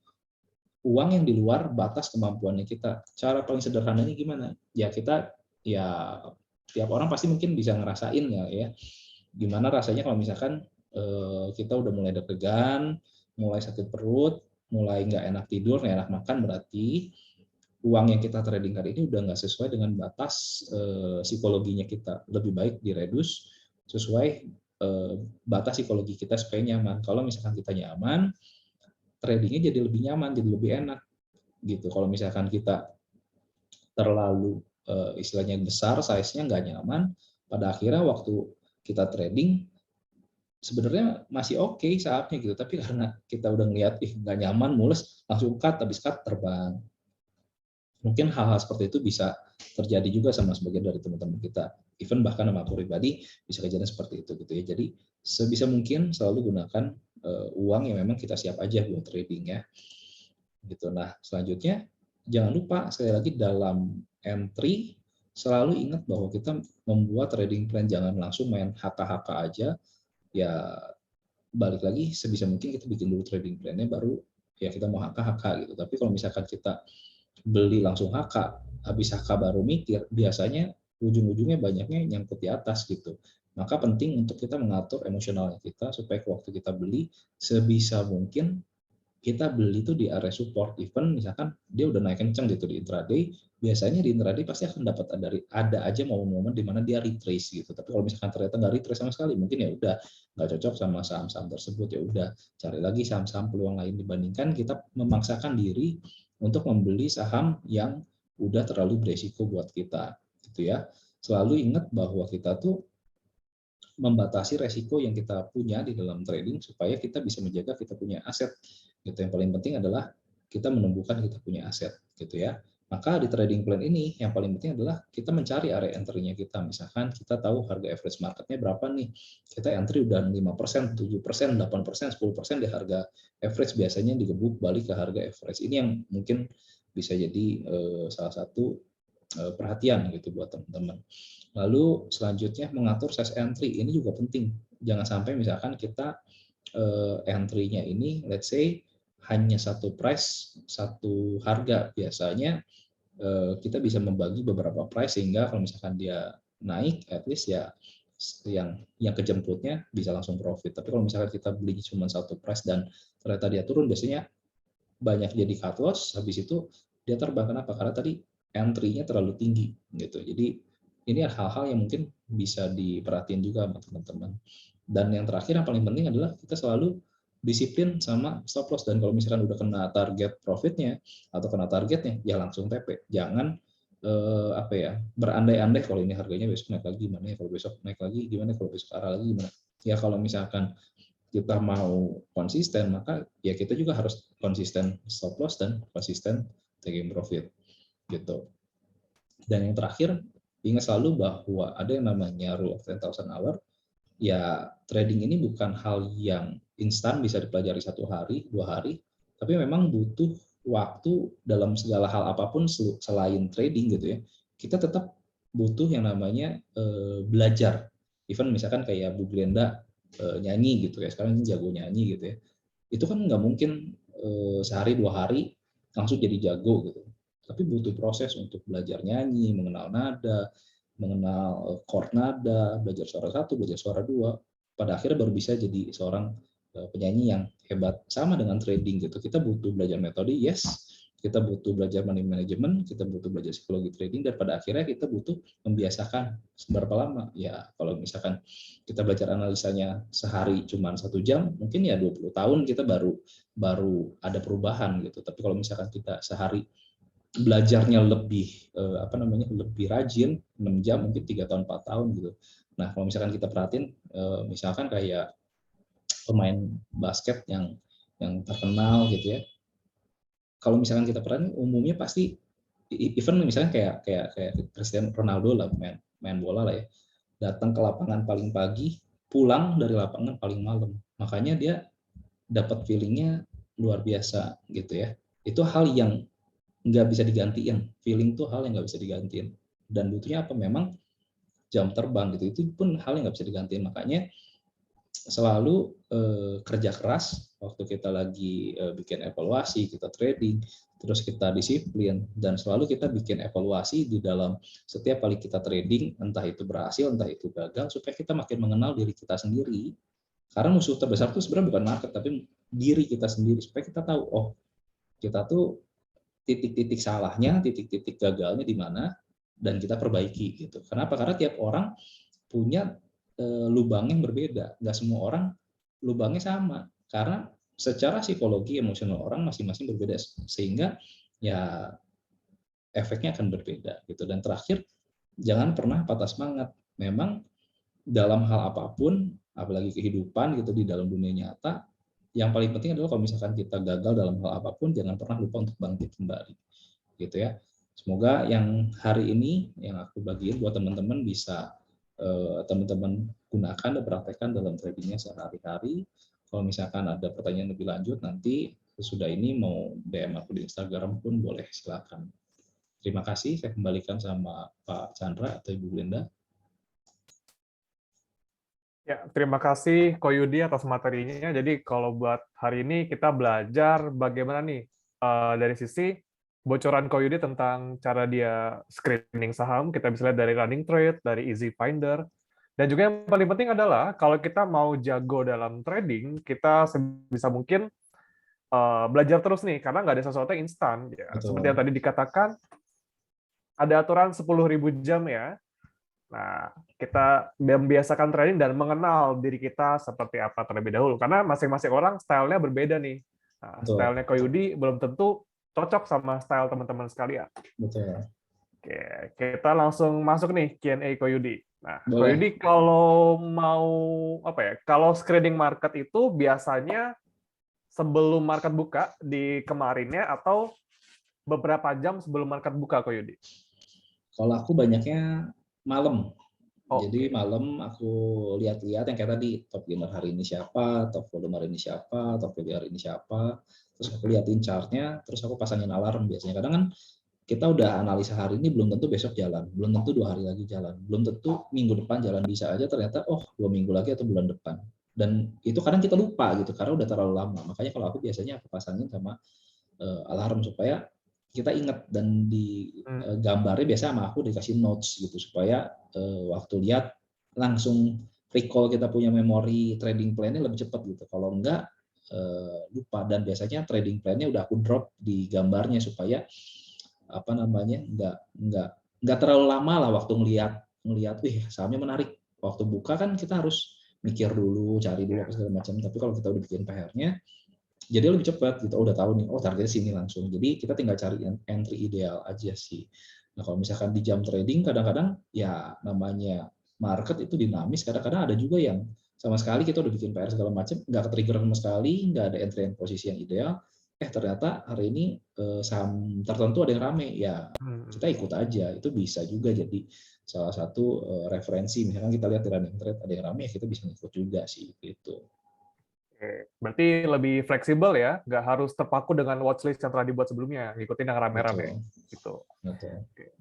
uang yang di luar batas kemampuannya kita. Cara paling sederhananya gimana? Ya kita, ya tiap orang pasti mungkin bisa ngerasain ya. Gimana rasanya kalau misalkan kita udah mulai deg-degan, mulai sakit perut, mulai nggak enak tidur, nggak enak makan, berarti uang yang kita trading kali ini udah nggak sesuai dengan batas psikologinya kita. Lebih baik diredus sesuai batas psikologi kita supaya nyaman. Kalau misalkan kita nyaman, tradingnya jadi lebih nyaman, jadi lebih enak gitu. Kalau misalkan kita terlalu istilahnya besar, size-nya nggak nyaman, pada akhirnya waktu kita trading sebenarnya masih oke saatnya gitu, tapi karena kita udah ngeliat nggak nyaman, mules, langsung cut, habis cut terbang. Mungkin hal-hal seperti itu bisa terjadi juga sama sebagian dari teman-teman kita. Even bahkan sama aku pribadi bisa kejadian seperti itu gitu ya. Jadi sebisa mungkin selalu gunakan uang yang memang kita siap aja buat trading ya. Gitu. Nah, selanjutnya jangan lupa sekali lagi dalam entry selalu ingat bahwa kita membuat trading plan, jangan langsung main HK-HK aja. Ya balik lagi sebisa mungkin kita bikin dulu trading plan-nya, baru ya kita mau HK-HK gitu. Tapi kalau misalkan kita beli langsung HK, habis HK baru mikir, biasanya ujung-ujungnya banyaknya nyangkut di atas gitu. Maka penting untuk kita mengatur emosionalnya kita supaya waktu kita beli sebisa mungkin kita beli itu di area support. Even misalkan dia udah naik kenceng gitu di intraday, biasanya di intraday pasti akan dapat ada aja momen-momen di mana dia retrace gitu. Tapi kalau misalkan ternyata nggak retrace sama sekali, mungkin ya udah nggak cocok sama saham-saham tersebut, ya udah cari lagi saham-saham peluang lain, dibandingkan kita memaksakan diri untuk membeli saham yang udah terlalu beresiko buat kita gitu ya. Selalu ingat bahwa kita tuh membatasi resiko yang kita punya di dalam trading supaya kita bisa menjaga kita punya aset gitu. Yang paling penting adalah kita menumbuhkan kita punya aset gitu ya. Maka di trading plan ini yang paling penting adalah kita mencari area entry-nya kita. Misalkan kita tahu harga average marketnya berapa nih, kita entry udah 5%, 7%, 8%, 10% di harga average, biasanya digebuk balik ke harga average. Ini yang mungkin bisa jadi salah satu perhatian gitu buat teman-teman. Lalu selanjutnya mengatur size entry, ini juga penting. Jangan sampai misalkan kita entry-nya ini let's say hanya satu price, satu harga. Biasanya kita bisa membagi beberapa price sehingga kalau misalkan dia naik, at least ya yang kejemputnya bisa langsung profit. Tapi kalau misalkan kita beli cuma satu price dan ternyata dia turun, biasanya banyak jadi cut loss. Habis itu dia terbang. Kenapa? Karena tadi entry-nya terlalu tinggi gitu. Jadi ini hal-hal yang mungkin bisa diperhatiin juga sama teman-teman. Dan yang terakhir yang paling penting adalah kita selalu disiplin sama stop loss, dan kalau misalkan udah kena target profitnya atau kena targetnya ya langsung TP. Jangan berandai-andai kalau ini harganya besok naik lagi gimana ya, kalau besok naik lagi gimana, kalau besok arah lagi gimana. Ya kalau misalkan kita mau konsisten, maka ya kita juga harus konsisten stop loss dan konsisten taking profit gitu. Dan yang terakhir, ingat selalu bahwa ada yang namanya rule of 10,000 hour. Ya trading ini bukan hal yang instan bisa dipelajari 1 hari, 2 hari, tapi memang butuh waktu dalam segala hal apapun selain trading gitu ya. Kita tetap butuh yang namanya belajar. Even misalkan kayak Bu Glenda nyanyi gitu ya, sekarang ini jago nyanyi gitu ya. Itu kan nggak mungkin sehari 2 hari langsung jadi jago gitu. Tapi butuh proses untuk belajar nyanyi, mengenal nada, mengenal chord nada, belajar suara 1, belajar suara 2, pada akhirnya baru bisa jadi seorang penyanyi yang hebat. Sama dengan trading gitu, kita butuh belajar metode, yes, kita butuh belajar money management, kita butuh belajar psikologi trading, dan pada akhirnya kita butuh membiasakan seberapa lama. Ya kalau misalkan kita belajar analisanya sehari cuma 1 jam, mungkin ya 20 tahun kita baru ada perubahan gitu. Tapi kalau misalkan kita sehari belajarnya lebih lebih rajin, 6 jam mungkin 3 tahun 4 tahun gitu. Nah kalau misalkan kita perhatiin misalkan kayak pemain basket yang terkenal gitu ya, kalau misalkan kita perhatiin umumnya pasti even misalnya kayak Cristiano Ronaldo lah, main bola lah ya, datang ke lapangan paling pagi, pulang dari lapangan paling malam, makanya dia dapat feelingnya luar biasa gitu ya. Itu hal yang nggak bisa digantiin, feeling tuh hal yang nggak bisa digantiin, dan butuhnya apa, memang jam terbang gitu, itu pun hal yang nggak bisa digantiin. Makanya selalu kerja keras waktu kita lagi bikin evaluasi, kita trading, terus kita disiplin, dan selalu kita bikin evaluasi di dalam setiap kali kita trading, entah itu berhasil, entah itu gagal, supaya kita makin mengenal diri kita sendiri. Karena musuh terbesar itu sebenarnya bukan market, tapi diri kita sendiri, supaya kita tahu, oh kita tuh titik-titik salahnya, titik-titik gagalnya di mana, dan kita perbaiki gitu. Kenapa? Karena tiap orang punya lubang yang berbeda. Nggak semua orang lubangnya sama. Karena secara psikologi emosional orang masing-masing berbeda, sehingga ya efeknya akan berbeda gitu. Dan terakhir, jangan pernah patah semangat. Memang dalam hal apapun, apalagi kehidupan gitu di dalam dunia nyata, yang paling penting adalah kalau misalkan kita gagal dalam hal apapun, jangan pernah lupa untuk bangkit kembali, gitu ya. Semoga yang hari ini yang aku bagiin buat teman-teman bisa teman-teman gunakan dan praktekkan dalam tradingnya sehari-hari. Kalau misalkan ada pertanyaan lebih lanjut, nanti sesudah ini mau DM aku di Instagram pun boleh, silakan. Terima kasih, saya kembalikan sama Pak Chandra atau Ibu Glenda. Ya, terima kasih Ko Yudi atas materinya. Jadi kalau buat hari ini kita belajar bagaimana nih dari sisi bocoran Ko Yudi tentang cara dia screening saham. Kita bisa lihat dari running trade, dari easy finder. Dan juga yang paling penting adalah kalau kita mau jago dalam trading, kita sebisa mungkin belajar terus nih, karena nggak ada sesuatu yang instan. Ya. Seperti yang tadi dikatakan, ada aturan 10.000 jam ya. Nah, kita membiasakan trading dan mengenal diri kita seperti apa terlebih dahulu. Karena masing-masing orang stylenya berbeda nih. Nah, stylenya Ko Yudi belum tentu cocok sama style teman-teman sekalian. Betul. Oke, kita langsung masuk nih Q&A Ko Yudi. Nah, Ko Yudi kalau mau kalau screening market itu biasanya sebelum market buka di kemarinnya atau beberapa jam sebelum market buka, Ko Yudi? Kalau aku banyaknya malam. Jadi malam aku lihat-lihat yang kayak tadi, top gainer hari ini siapa, top volume hari ini siapa, top value hari ini siapa. Terus aku liatin chartnya, terus aku pasangin alarm biasanya. Kadang kan kita udah analisa hari ini, belum tentu besok jalan, belum tentu 2 hari lagi jalan, belum tentu minggu depan jalan, bisa aja ternyata 2 minggu lagi atau bulan depan. Dan itu kadang kita lupa gitu karena udah terlalu lama. Makanya kalau aku biasanya aku pasangin sama alarm supaya kita ingat, dan di gambarnya biasa sama aku dikasih notes gitu supaya waktu lihat langsung recall, kita punya memori trading plan-nya lebih cepat gitu. Kalau enggak lupa, dan biasanya trading plan-nya udah aku drop di gambarnya supaya enggak terlalu lama lah waktu ngelihat wih sahamnya menarik. Waktu buka kan kita harus mikir dulu, cari dulu apa segala macam. Tapi kalau kita udah bikin PR-nya, jadi lebih cepat gitu. Udah tahu nih, targetnya sini langsung. Jadi kita tinggal cari entry ideal aja sih. Nah, kalau misalkan di jam trading kadang-kadang ya namanya market itu dinamis, kadang-kadang ada juga yang sama sekali kita udah bikin PR segala macam, nggak ke-trigger sama sekali, nggak ada entry yang posisi yang ideal, ternyata hari ini saham tertentu ada yang rame, ya kita ikut aja. Itu bisa juga jadi salah satu referensi. Misalkan kita lihat di running trade ada yang rame, ya kita bisa ikut juga sih gitu. Oke, berarti lebih fleksibel ya, nggak harus terpaku dengan watchlist yang telah dibuat sebelumnya, ngikutin yang rame-rame. Gitu. Betul. Oke.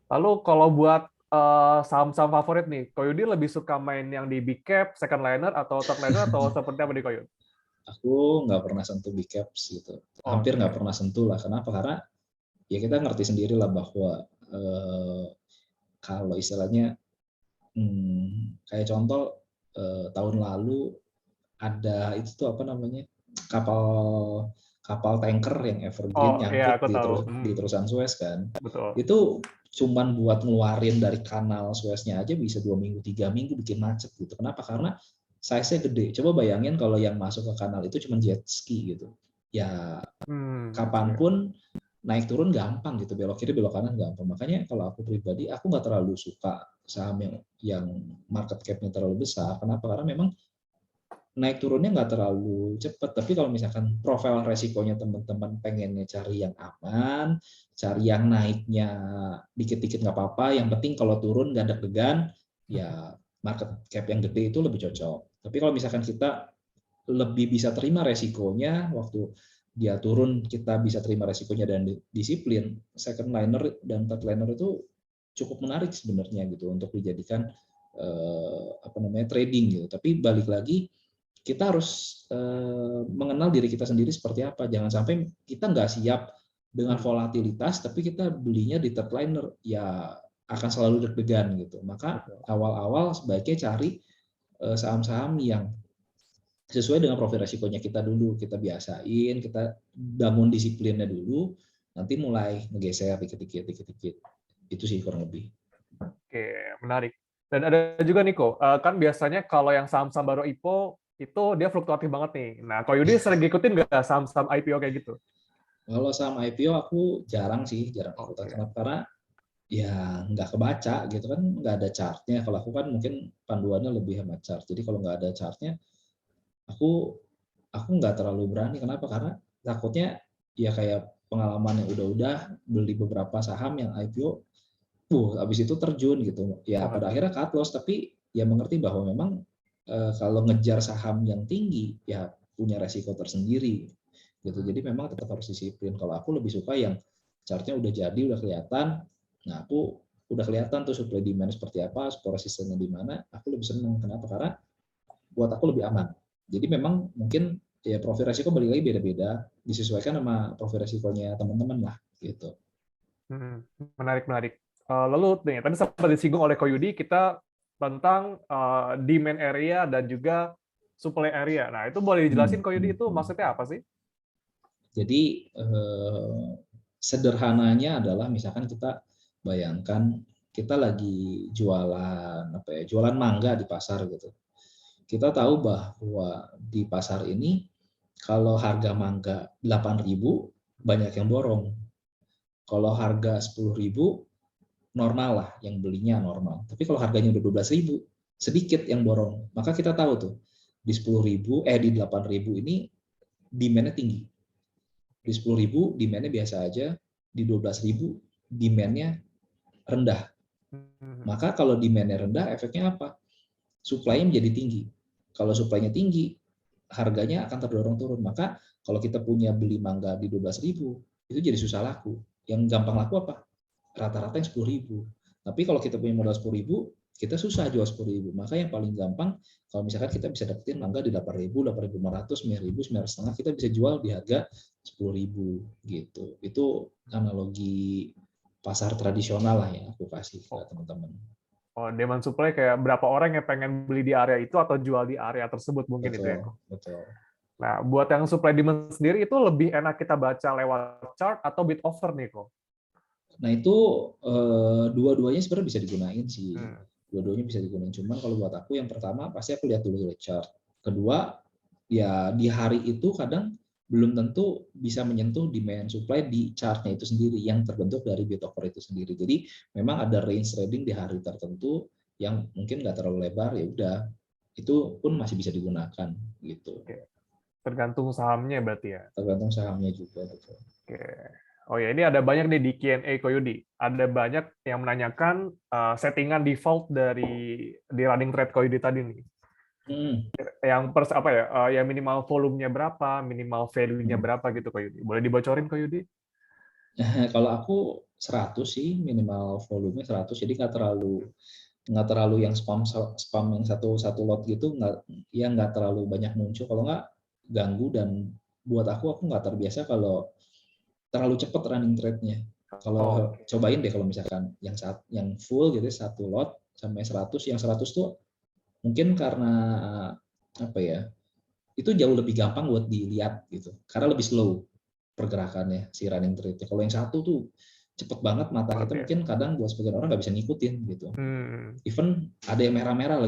Lalu kalau buat saham-saham favorit nih, Koyudi lebih suka main yang di big cap, second liner, atau third liner, atau seperti apa di Koyud? Aku nggak pernah sentuh big caps gitu. Hampir nggak pernah sentuh lah. Kenapa? Karena ya kita ngerti sendiri lah bahwa kalau istilahnya kayak contoh tahun lalu ada itu tuh apa namanya kapal tanker yang evergreen nyangkut di terusan Suez kan. Betul. Itu cuman buat ngeluarin dari kanal Sueznya aja bisa 2 minggu 3 minggu bikin macet gitu. Kenapa? Karena size-nya gede. Coba bayangin kalau yang masuk ke kanal itu cuma jet ski gitu. Ya kapanpun naik turun gampang gitu, belok kiri belok kanan gampang. Makanya kalau aku pribadi aku nggak terlalu suka saham yang market cap-nya terlalu besar. Kenapa? Karena memang naik turunnya nggak terlalu cepat. Tapi kalau misalkan profil resikonya teman-teman pengennya cari yang aman, cari yang naiknya dikit-dikit nggak apa-apa, yang penting kalau turun nggak deg-degan, ya market cap yang gede itu lebih cocok. Tapi kalau misalkan kita lebih bisa terima resikonya, waktu dia turun kita bisa terima resikonya dan disiplin, second liner dan third liner itu cukup menarik sebenarnya gitu untuk dijadikan trading gitu. Tapi balik lagi kita harus mengenal diri kita sendiri seperti apa. Jangan sampai kita nggak siap dengan volatilitas, tapi kita belinya di third liner, ya akan selalu deg-degan gitu. Maka awal-awal sebaiknya cari saham-saham yang sesuai dengan profil resikonya kita dulu. Kita biasain, kita bangun disiplinnya dulu, nanti mulai ngegeser dikit-dikit. Itu sih kurang lebih. Oke, menarik. Dan ada juga Niko, kan biasanya kalau yang saham-saham baru IPO, itu dia fluktuatif banget nih. Nah, Koyudi sering ngikutin nggak saham-saham IPO kayak gitu? Kalau saham IPO aku jarang ikutan. Kenapa? Karena ya nggak kebaca gitu kan, nggak ada chartnya. Kalau aku kan mungkin panduannya lebih sama chart. Jadi kalau nggak ada chartnya, aku nggak terlalu berani. Kenapa? Karena takutnya ya kayak pengalaman yang udah beli beberapa saham yang IPO, habis itu terjun gitu. Ya pada akhirnya cut loss. Tapi ya mengerti bahwa memang kalau ngejar saham yang tinggi ya punya resiko tersendiri gitu. Jadi memang tetap harus disiplin. Kalau aku lebih suka yang chartnya udah jadi, udah kelihatan. Nah, aku udah kelihatan tuh supply demand seperti apa, support resistance-nya di mana. Aku lebih senang. Kenapa? Karena buat aku lebih aman. Jadi memang mungkin ya profil resiko balik lagi beda-beda, disesuaikan sama profil resikonya teman-teman lah gitu. Menarik. Lalu nih, tadi sempat disinggung oleh Koyudi, kita tentang demand area dan juga supply area. Nah, itu boleh dijelasin Koyudi itu maksudnya apa sih? Jadi sederhananya adalah misalkan kita bayangkan kita lagi jualan mangga di pasar gitu. Kita tahu bahwa di pasar ini kalau harga mangga 8.000 banyak yang borong. Kalau harga 10.000 normal lah, yang belinya normal. Tapi kalau harganya udah 12.000, sedikit yang borong. Maka kita tahu tuh di 8.000 ini demand-nya tinggi. Di 10.000 demand-nya biasa aja, di 12.000 demand-nya rendah. Maka kalau demand-nya rendah, efeknya apa? Supply-nya menjadi tinggi. Kalau supply-nya tinggi, harganya akan terdorong turun. Maka kalau kita punya beli mangga di 12.000, itu jadi susah laku. Yang gampang laku apa? Rata-rata yang 10.000. Tapi kalau kita punya modal 10.000, kita susah jual 10.000. Maka yang paling gampang, kalau misalkan kita bisa dapetin mangga di 8.000, 8.500, 9.000, 9.500, kita bisa jual di harga 10.000 gitu. Itu analogi pasar tradisional lah yang aku kasih ke teman-teman. Demand supply kayak berapa orang yang pengen beli di area itu atau jual di area tersebut mungkin. Betul, itu ya. Betul. Nah, buat yang supply demand sendiri itu lebih enak kita baca lewat chart atau bid offer nih kok. Nah itu dua-duanya sebenarnya bisa digunain sih. dua-duanya bisa digunakan. Cuman kalau buat aku yang pertama pasti aku lihat dulu chart. Kedua, ya di hari itu kadang belum tentu bisa menyentuh demand supply di chartnya itu sendiri yang terbentuk dari bid offer itu sendiri. Jadi memang ada range trading di hari tertentu yang mungkin nggak terlalu lebar, ya udah itu pun masih bisa digunakan gitu. Oke. Tergantung sahamnya berarti ya. Tergantung sahamnya juga, betul. Oke. Oh ya, ini ada banyak nih di Q&A Koyudi. Ada banyak yang menanyakan settingan default di running trade Koyudi tadi nih. Yang apa ya? Yang minimal volumenya berapa, minimal value-nya berapa gitu Koyudi. Boleh dibocorin Koyudi? Kalau aku 100 sih minimal volume 100, jadi nggak terlalu yang spam yang satu lot gitu, nggak terlalu banyak muncul. Kalau nggak ganggu, dan buat aku nggak terbiasa kalau terlalu cepat running trade-nya. Kalau cobain deh kalau misalkan yang full gitu satu lot sampai 100, yang 100 tuh mungkin karena apa ya? Itu jauh lebih gampang buat dilihat gitu. Karena lebih slow pergerakannya si running trade-nya. Kalau yang satu tuh cepet banget, mata kita mungkin kadang buat sebagian orang nggak bisa ngikutin gitu. Even ada yang merah-merah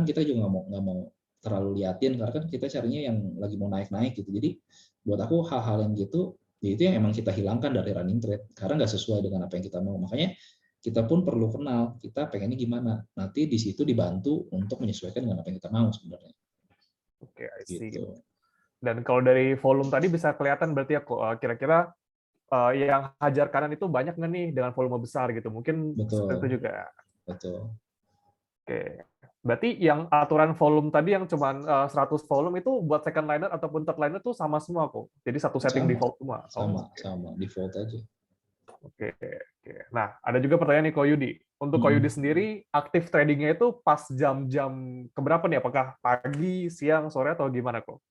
kita juga nggak mau terlalu liatin, karena kan kita carinya yang lagi mau naik-naik gitu. Jadi buat aku hal-hal yang gitu, ya itu yang emang kita hilangkan dari running trade karena nggak sesuai dengan apa yang kita mau. Makanya kita pun perlu kenal kita pengennya gimana. Nanti di situ dibantu untuk menyesuaikan dengan apa yang kita mau sebenarnya. Oke, I see. Gitu. Dan kalau dari volume tadi bisa kelihatan berarti ya kok kira-kira yang hajar kanan itu banyak nggak nih dengan volume besar gitu? Mungkin seperti itu juga. Betul. Oke. Berarti yang aturan volume tadi yang cuma 100 volume itu buat second liner ataupun third liner tuh sama semua kok. Jadi satu setting default semua. Sama default aja. Oke. Nah, ada juga pertanyaan nih Koyudi. Untuk Koyudi sendiri, aktif tradingnya itu pas jam-jam keberapa nih? Apakah pagi, siang, sore, atau gimana kok?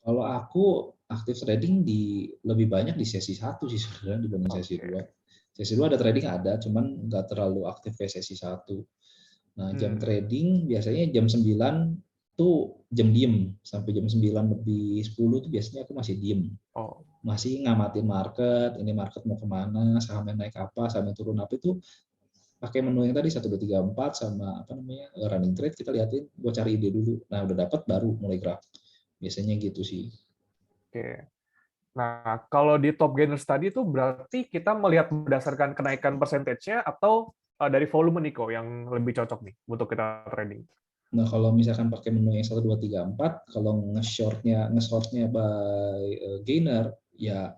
Kalau aku aktif trading lebih banyak di sesi 1 sih sebenarnya dibanding sesi 2. Sesi 2 ada trading ada, cuman nggak terlalu aktif kayak sesi 1. Nah, jam trading biasanya jam 9 tuh jam diem, sampai jam 9 lebih 10 tuh biasanya aku masih diem. Masih ngamatin market, ini market mau kemana, sahamnya naik apa, sahamnya turun apa, itu pakai menu yang tadi 1, 2, 3, 4 sama apa namanya running trade, kita liatin, gue cari ide dulu. Nah, udah dapat baru mulai gerak. Biasanya gitu sih. Oke. Nah, kalau di top gainers tadi itu berarti kita melihat berdasarkan kenaikan persentage-nya atau dari volume nih kok yang lebih cocok nih untuk kita trading? Nah, kalau misalkan pakai menu yang 1, 2, 3, 4, kalau nge-shortnya by gainer, ya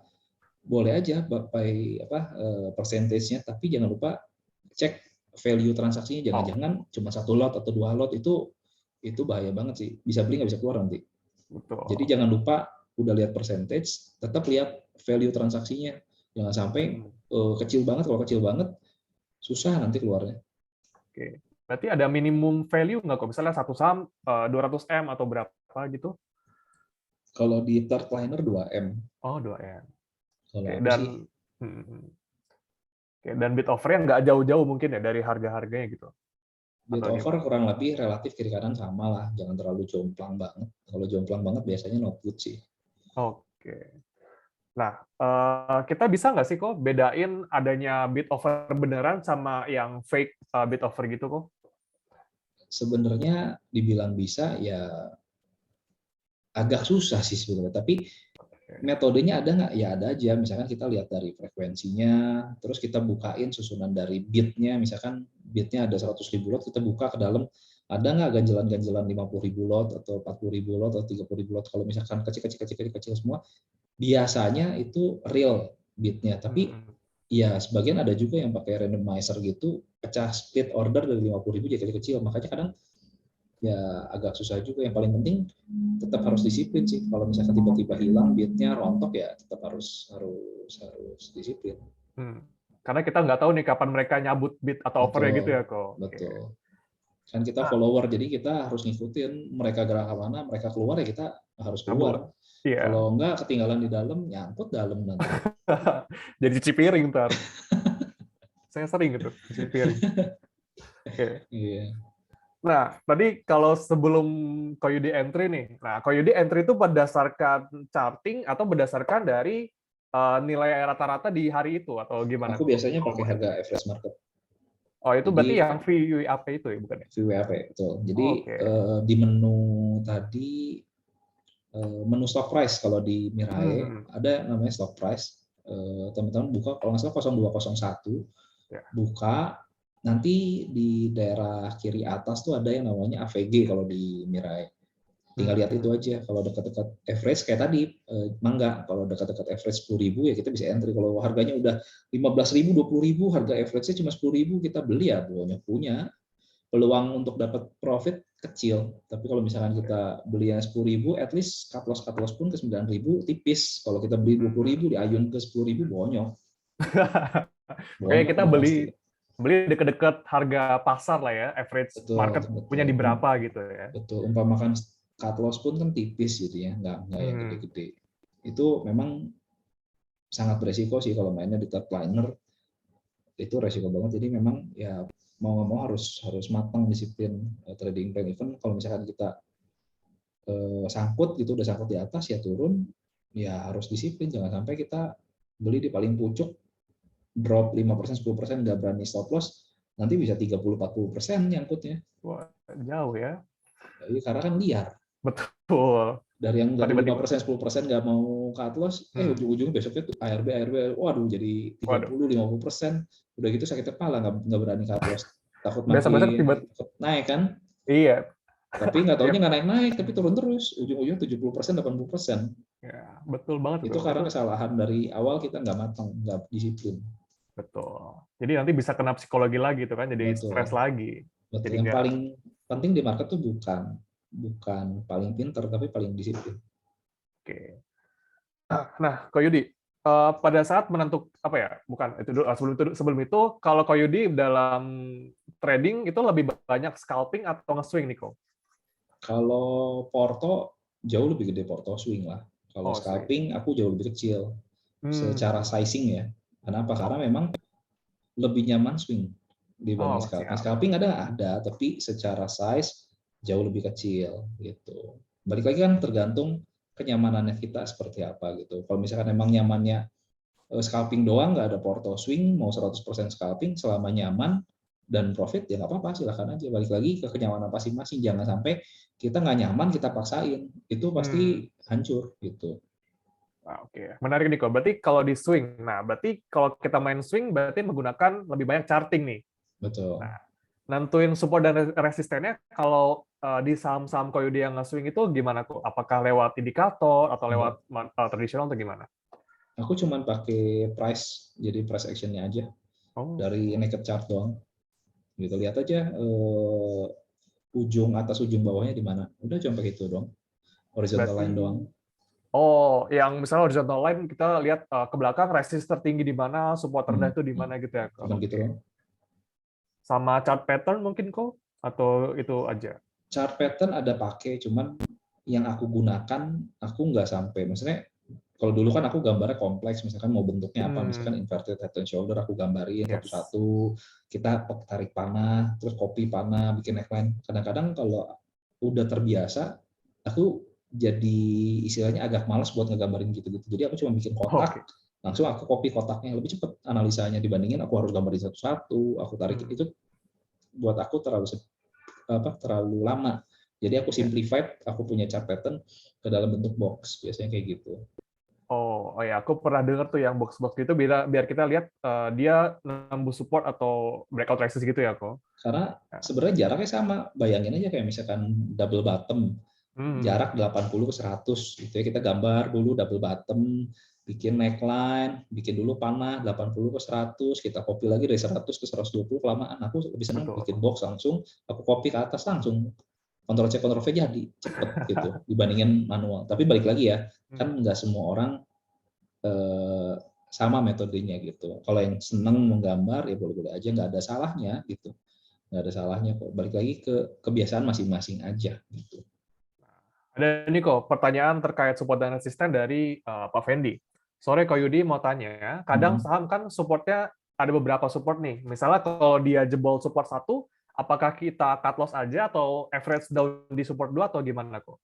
boleh aja by percentage-nya, tapi jangan lupa cek value transaksinya. Jangan-jangan cuma 1 lot atau 2 lot, itu bahaya banget sih. Bisa beli nggak bisa keluar nanti. Betul. Jadi jangan lupa udah lihat percentage, tetap lihat value transaksinya. Jangan sampai kecil banget. Kalau kecil banget susah nanti keluarnya. Oke. Berarti ada minimum value nggak kok? Misalnya satu saham 200M atau berapa gitu? Kalau di third liner 2M. Oh, 2M. Kalau dan bid offer-nya nggak jauh-jauh mungkin ya dari harga-harganya gitu? Bid offer kurang lebih relatif kiri kanan sama lah, jangan terlalu jomplang banget. Kalau jomplang banget biasanya not good sih. Oke. Nah, kita bisa nggak sih kok bedain adanya bid offer beneran sama yang fake bid offer gitu kok? Sebenarnya dibilang bisa ya agak susah sih sebenarnya, tapi metodenya ada nggak? Ya ada aja. Misalkan kita lihat dari frekuensinya, terus kita bukain susunan dari bidnya. Misalkan bidnya ada 100.000 lot, kita buka ke dalam, ada nggak ganjelan-ganjelan 50.000 lot atau 40.000 lot atau 30.000 lot. Kalau misalkan kecil semua, biasanya itu real bidnya. Tapi ya sebagian ada juga yang pakai randomizer gitu, pecah split order dari 50.000 jadi kecil. Makanya kadang ya agak susah juga. Yang paling penting tetap harus disiplin sih. Kalau misalkan tiba-tiba hilang bidnya, rontok, ya tetap harus disiplin. Karena kita nggak tahu nih kapan mereka nyabut bid atau offer gitu ya kok. Betul. Kan kita follower, jadi kita harus ngikutin mereka gerak ke mana, mereka keluar ya kita harus keluar. Kalau enggak ketinggalan di dalam, nyangkut dalam nanti. Jadi cuci piring ntar. Saya sering gitu cuci piring. Oke. Iya. Nah, tadi kalau sebelum Koyudi entry nih, nah Koyudi entry itu berdasarkan charting atau berdasarkan dari nilai rata-rata di hari itu atau gimana? Aku biasanya pakai harga average market. Oh, itu berarti Jadi yang VWAP itu ya, bukan ya? VWAP, betul. Jadi Oke. di menu tadi, menu stock price kalau di Mirae ada namanya stock price. Teman-teman buka kalau nggak salah 0201, Ya. buka, nanti di daerah kiri atas tuh ada yang namanya AVG kalau di Mirae. Tinggal lihat itu aja. Kalau dekat-dekat average kayak tadi, mangga. Kalau dekat-dekat average 10.000 ya kita bisa entry. Kalau harganya udah 15.000, 20.000, harga average-nya cuma 10.000, kita beli ya, punya peluang untuk dapat profit kecil. Tapi kalau misalkan kita beli yang 10.000, at least cut loss pun ke 9.000 tipis. Kalau kita beli 20.000 diayun ke 10.000, bonyok. Kayak kita udah beli pasti. deket-deket harga pasar lah ya, average Betul, market betul. punya di berapa gitu ya. Betul. Umpamakan cut loss pun kan tipis gitu ya, nggak yang gede-gede. Itu memang sangat beresiko sih kalau mainnya di third liner, itu resiko banget. Jadi memang ya mau nggak mau harus matang disiplin trading plan. Even kalau misalkan kita sangkut gitu, udah sangkut di atas ya turun, ya harus disiplin. Jangan sampai kita beli di paling pucuk, drop 5%, 10%, nggak berani stop loss, nanti bisa 30-40% nyangkutnya. Wah, jauh ya. Jadi, karena kan liar. Betul. Dari yang dari Tiba-tiba 5%, 10% nggak mau cut loss, ujung-ujungnya besoknya tuh ARB, waduh jadi 30-50%. Udah gitu sakit kepala, nggak berani cut loss. Takut makin takut naik kan? Iya. Tapi nggak taunya nggak naik-naik, tapi turun terus. Ujung-ujungnya 70%, 80%. Ya, betul banget. Itu karena kesalahan dari awal, kita nggak matang, nggak disiplin. Betul. Jadi nanti bisa kena psikologi lagi tuh kan, jadi stres lagi. Betul. Jadi Yang paling penting di market tuh bukan paling pinter, tapi paling disiplin. Oke. Nah, Ko Yudi, pada saat menentuk apa ya? Bukan itu dulu. Sebelum itu, kalau Ko Yudi dalam trading itu lebih banyak scalping atau nge-swing nih, Ko? Kalau porto jauh lebih gede, porto swing lah. Kalau scalping aku jauh lebih kecil secara sizing ya. Kenapa? Karena memang lebih nyaman swing dibanding scalping. Scalping ada, tapi secara size jauh lebih kecil gitu. Balik lagi kan tergantung kenyamanannya kita seperti apa gitu. Kalau misalkan emang nyamannya scalping doang, nggak ada porto swing, mau 100% scalping, selama nyaman dan profit ya nggak apa-apa, silahkan aja. Balik lagi ke kenyamanan masing-masing. Jangan sampai kita nggak nyaman kita paksain, itu pasti hancur gitu. Oke, menarik nih kok. Berarti kalau di swing, nah berarti kalau kita main swing berarti menggunakan lebih banyak charting nih. Betul. Nah, nentuin support dan resistennya kalau di saham-saham Ko Yudi yang nge-swing itu gimana kok? Apakah lewat indikator atau lewat tradisional atau gimana? Aku cuma pakai price, jadi price actionnya aja dari naked chart doang. Gitu, lihat aja ujung atas ujung bawahnya di mana. Udah cuma pakai itu doang. Horizontal line doang. Oh, yang misalnya horizontal line kita lihat ke belakang resist tertinggi di mana, support rendah itu di mana gitu ya. Cuma gitu doang. Sama chart pattern mungkin kok atau itu aja? Chart pattern ada pakai, cuman yang aku gunakan aku nggak sampai. Maksudnya kalau dulu kan aku gambarnya kompleks, misalkan mau bentuknya apa, misalkan inverted head and shoulder aku gambarin satu-satu, kita tarik panah, terus copy panah, bikin neckline. Kadang-kadang kalau udah terbiasa, aku jadi istilahnya agak malas buat ngegambarin gitu-gitu. Jadi aku cuma bikin kotak, langsung aku copy kotaknya, lebih cepat analisanya dibandingin aku harus gambarin satu-satu, aku tarik itu buat aku terlalu lama. Jadi aku simplified, aku punya chart pattern ke dalam bentuk box, biasanya kayak gitu. Oh ya, aku pernah dengar tuh yang box-box gitu biar kita lihat dia nembus support atau breakout resist gitu ya kok. Karena sebenarnya jaraknya sama, bayangin aja kayak misalkan double bottom. Jarak 80 ke 100 gitu ya, kita gambar dulu double bottom, bikin neckline, bikin dulu panah 80 ke 100, kita copy lagi dari 100 ke 120, kelamaan aku lebih senang bikin box langsung, aku copy ke atas langsung, Ctrl C Ctrl V jadi cepet gitu dibandingin manual. Tapi balik lagi ya, kan nggak semua orang sama metodenya gitu. Kalau yang seneng menggambar ya boleh-boleh aja, nggak ada salahnya gitu, nggak ada salahnya kok. Balik lagi ke kebiasaan masing-masing aja gitu. Ada nih kok pertanyaan terkait support dan resisten dari Pak Fendi. Sore Ko Yudi mau tanya, kadang saham kan supportnya ada beberapa support nih. Misalnya kalau dia jebol support 1, apakah kita cut loss aja atau average down di support 2 atau gimana kok?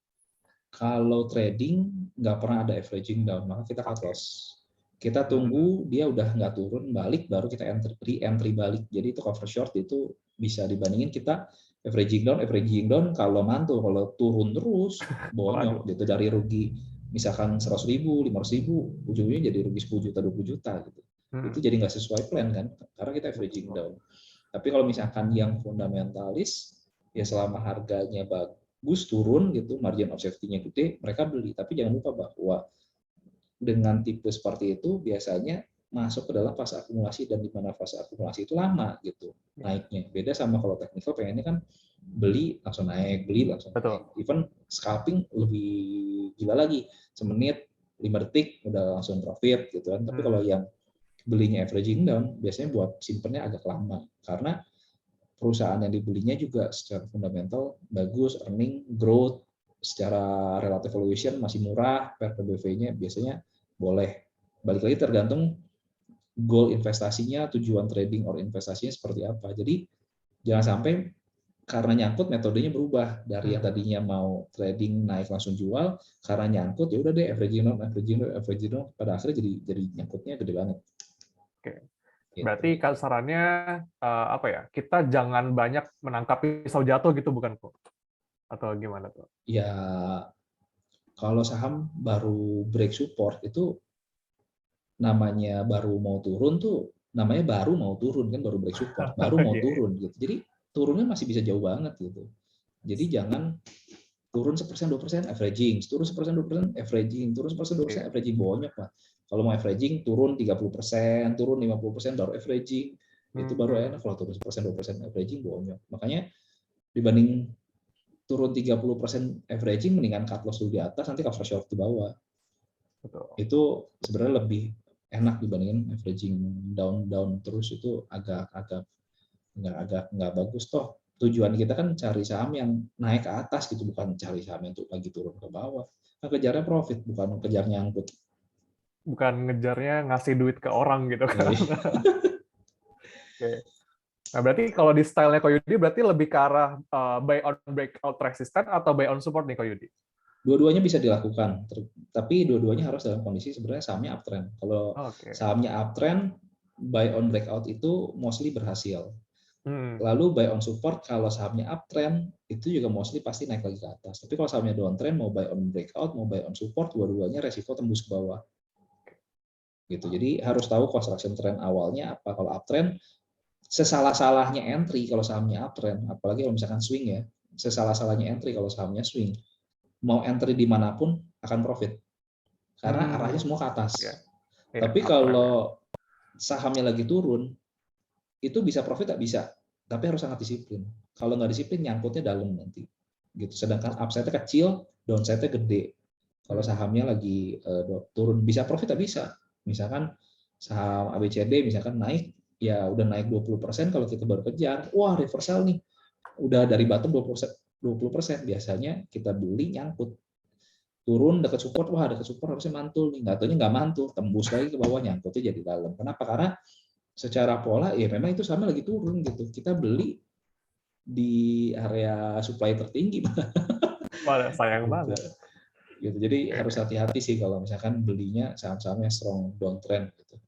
Kalau trading nggak pernah ada averaging down, maka kita cut loss. Kita tunggu dia udah nggak turun balik, baru kita re-entry balik. Jadi itu cover short itu bisa dibandingin kita averaging down kalau mantul, kalau turun terus bonyok gitu dari rugi misalkan 100.000, 500.000, ujungnya jadi rugi 10 juta, 20 juta gitu. Itu jadi nggak sesuai plan kan, karena kita averaging down. Tapi kalau misalkan yang fundamentalis, ya selama harganya bagus turun gitu, margin of safety-nya gede, mereka beli. Tapi jangan lupa bahwa dengan tipe seperti itu biasanya masuk ke dalam fase akumulasi, dan di mana fase akumulasi itu lama gitu naiknya. Beda sama kalau technical pengennya kan beli langsung naik, beli langsung naik. Even scalping lebih gila lagi, semenit 5 detik udah langsung profit gitu kan. Tapi kalau yang belinya averaging down biasanya buat simpennya agak lama, karena perusahaan yang dibelinya juga secara fundamental bagus, earning, growth, secara relative valuation masih murah, PBV-nya biasanya boleh. Balik lagi tergantung goal investasinya, tujuan trading or investasinya seperti apa. Jadi jangan sampai karena nyangkut metodenya berubah dari yang tadinya mau trading naik langsung jual, karena nyangkut ya udah deh averaging down, pada akhirnya jadi nyangkutnya gede banget. Oke. Berarti kasarannya apa ya? Kita jangan banyak menangkap pisau jatuh gitu bukan, kok? Atau gimana tuh? Ya, kalau saham baru break support itu namanya baru mau turun tuh, namanya baru mau turun kan, baru break support, baru mau turun gitu. Jadi turunnya masih bisa jauh banget gitu. Jadi jangan turun 1%, 2% averaging, turun 1%, 2% averaging, turun 1%, 2% averaging, bonyok lah. Kalau mau averaging turun 30%, turun 50% baru averaging. Itu baru enak. Kalau turun 1%, 2% averaging, bonyok. Makanya dibanding turun 30% averaging, mendingan cut loss dulu di atas, nanti cover short di bawah. Betul. Itu sebenarnya lebih enak dibandingin averaging down terus. Itu agak nggak bagus toh. Tujuan kita kan cari saham yang naik ke atas gitu, bukan cari saham yang lagi turun ke bawah. Nah, kejarnya profit, bukan kejar nyangkut. Bukan ngejarnya ngasih duit ke orang gitu kan. Oke. Nah, berarti kalau di style-nya Koyudi berarti lebih ke arah buy on breakout resistant atau buy on support nih Koyudi? Dua-duanya bisa dilakukan, tapi dua-duanya harus dalam kondisi sebenarnya sahamnya uptrend. Kalau sahamnya uptrend, buy on breakout itu mostly berhasil. Lalu buy on support kalau sahamnya uptrend itu juga mostly pasti naik lagi ke atas. Tapi kalau sahamnya downtrend, mau buy on breakout, mau buy on support, dua-duanya resiko tembus ke bawah. Gitu. Jadi harus tahu construction trend awalnya apa. Kalau uptrend, sesalah-salahnya entry kalau sahamnya uptrend, apalagi kalau misalkan swing ya, sesalah-salahnya entry kalau sahamnya swing. Mau entry dimanapun akan profit, karena arahnya semua ke atas. Tapi kalau sahamnya lagi turun, itu bisa profit tak bisa, tapi harus sangat disiplin. Kalau nggak disiplin, nyangkutnya dalam nanti. Gitu. Sedangkan upside-nya kecil, downside-nya gede. Kalau sahamnya lagi turun, bisa profit tak bisa. Misalkan saham ABCD misalkan naik, ya udah naik 20%, kalau kita baru kejar, wah reversal nih, udah dari bottom 20%, biasanya kita beli nyangkut. Turun dekat support, wah dekat support harusnya mantul nih, nggak taunya nggak mantul, tembus lagi ke bawah, nyangkutnya jadi dalam. Kenapa? Karena secara pola ya memang itu sama lagi turun gitu. Kita beli di area supply tertinggi. Wah, sayang banget. Gitu. Jadi harus hati-hati sih kalau misalkan belinya saham-sahamnya strong downtrend gitu.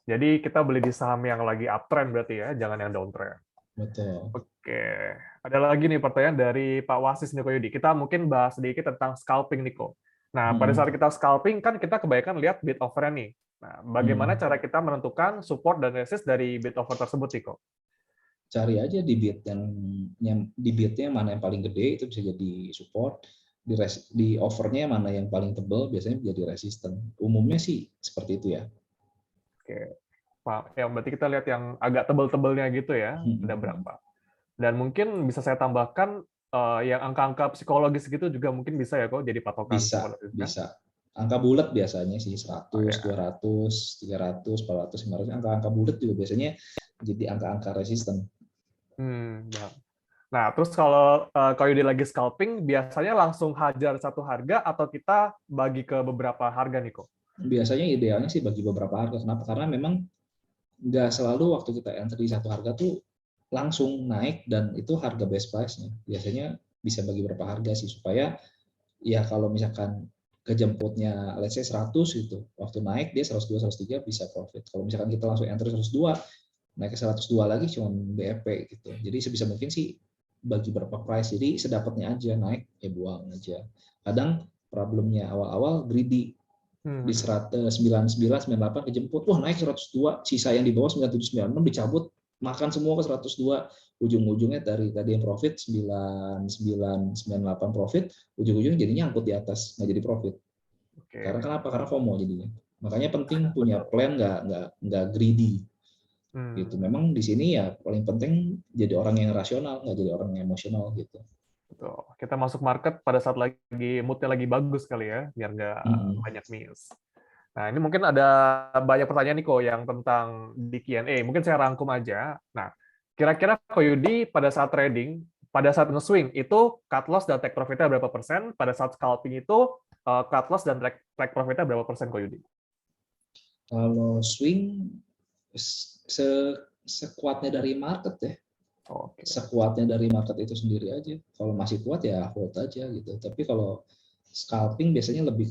Jadi kita beli di saham yang lagi uptrend berarti ya, jangan yang downtrend. Betul. Oke. Ada lagi nih pertanyaan dari Pak Wasis Niko Yudi. Kita mungkin bahas sedikit tentang scalping, Niko. Nah, pada saat kita scalping kan kita kebanyakan lihat bid offer nih. Nah, bagaimana cara kita menentukan support dan resist dari bid offer tersebut, Niko? Cari aja di bidnya mana yang paling gede, itu bisa jadi support. Di offernya mana yang paling tebal, biasanya jadi resisten. Umumnya sih seperti itu ya. Oke. Pak, ya berarti kita lihat yang agak tebal-tebalnya gitu ya, ada berapa. Dan mungkin bisa saya tambahkan yang angka-angka psikologis gitu juga mungkin bisa ya kok jadi patokan. Bisa. Angka bulat biasanya sih 100, 200, 300, 400, 500. Angka-angka bulat juga biasanya jadi angka-angka resisten. Nah, terus kalau Yudi lagi scalping, biasanya langsung hajar satu harga atau kita bagi ke beberapa harga nih kok? Biasanya idealnya sih bagi beberapa harga. Kenapa? Karena memang nggak selalu waktu kita entry satu harga tuh langsung naik dan itu harga best price-nya. Biasanya bisa bagi beberapa harga sih supaya ya kalau misalkan kejemputnya let's say 100 gitu. Waktu naik dia 102, 103 bisa profit. Kalau misalkan kita langsung enter 102, naik ke 102 lagi cuma BEP gitu. Jadi sebisa mungkin sih bagi berapa price. Jadi sedapatnya aja, naik ya buang aja. Kadang problemnya awal-awal greedy. Di 99, 98 kejemput, wah naik 102, sisa yang di bawah 97, 96 dicabut, makan semua ke 102. Ujung-ujungnya dari tadi yang profit 99, 98 profit, ujung-ujungnya jadinya angkut di atas, nggak jadi profit. Karena kenapa? Karena FOMO jadinya. Makanya penting punya plan, nggak greedy. Gitu. Memang di sini ya paling penting jadi orang yang rasional, nggak jadi orang yang emosional gitu. Betul. Kita masuk market pada saat lagi moodnya lagi bagus kali ya, biar nggak banyak miss. Nah, ini mungkin ada banyak pertanyaan nih kok yang tentang di Q&A. Mungkin saya rangkum aja. Nah, kira-kira Ko Yudi pada saat trading, pada saat nge-swing itu cut loss dan take profitnya berapa persen? Pada saat scalping itu cut loss dan take profitnya berapa persen Ko Yudi? Kalau swing sekuatnya dari market ya. Sekuatnya dari market itu sendiri aja. Kalau masih kuat ya hold aja gitu. Tapi kalau scalping biasanya lebih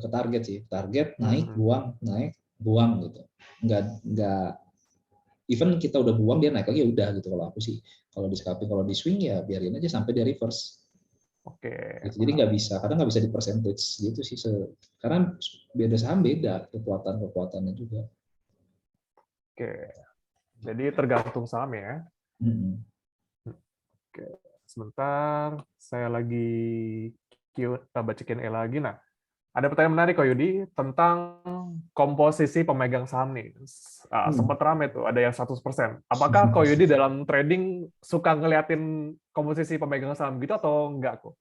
ke target sih. Target naik buang gitu. Enggak even kita udah buang dia naik lagi ya udah gitu kalau aku sih. Kalau di scalping, kalau di swing ya biarin aja sampai dia reverse. Gitu. Jadi nggak bisa, kadang nggak bisa di percentage gitu sih. Karena beda saham beda kekuatannya juga. Jadi tergantung saham ya. Oke, sebentar, saya lagi baca Q&A lagi. Nah, ada pertanyaan menarik Ko Yudi tentang komposisi pemegang saham nih. Sempat rame tuh, ada yang 100%. Apakah Ko Yudi dalam trading suka ngeliatin komposisi pemegang saham gitu atau enggak kok?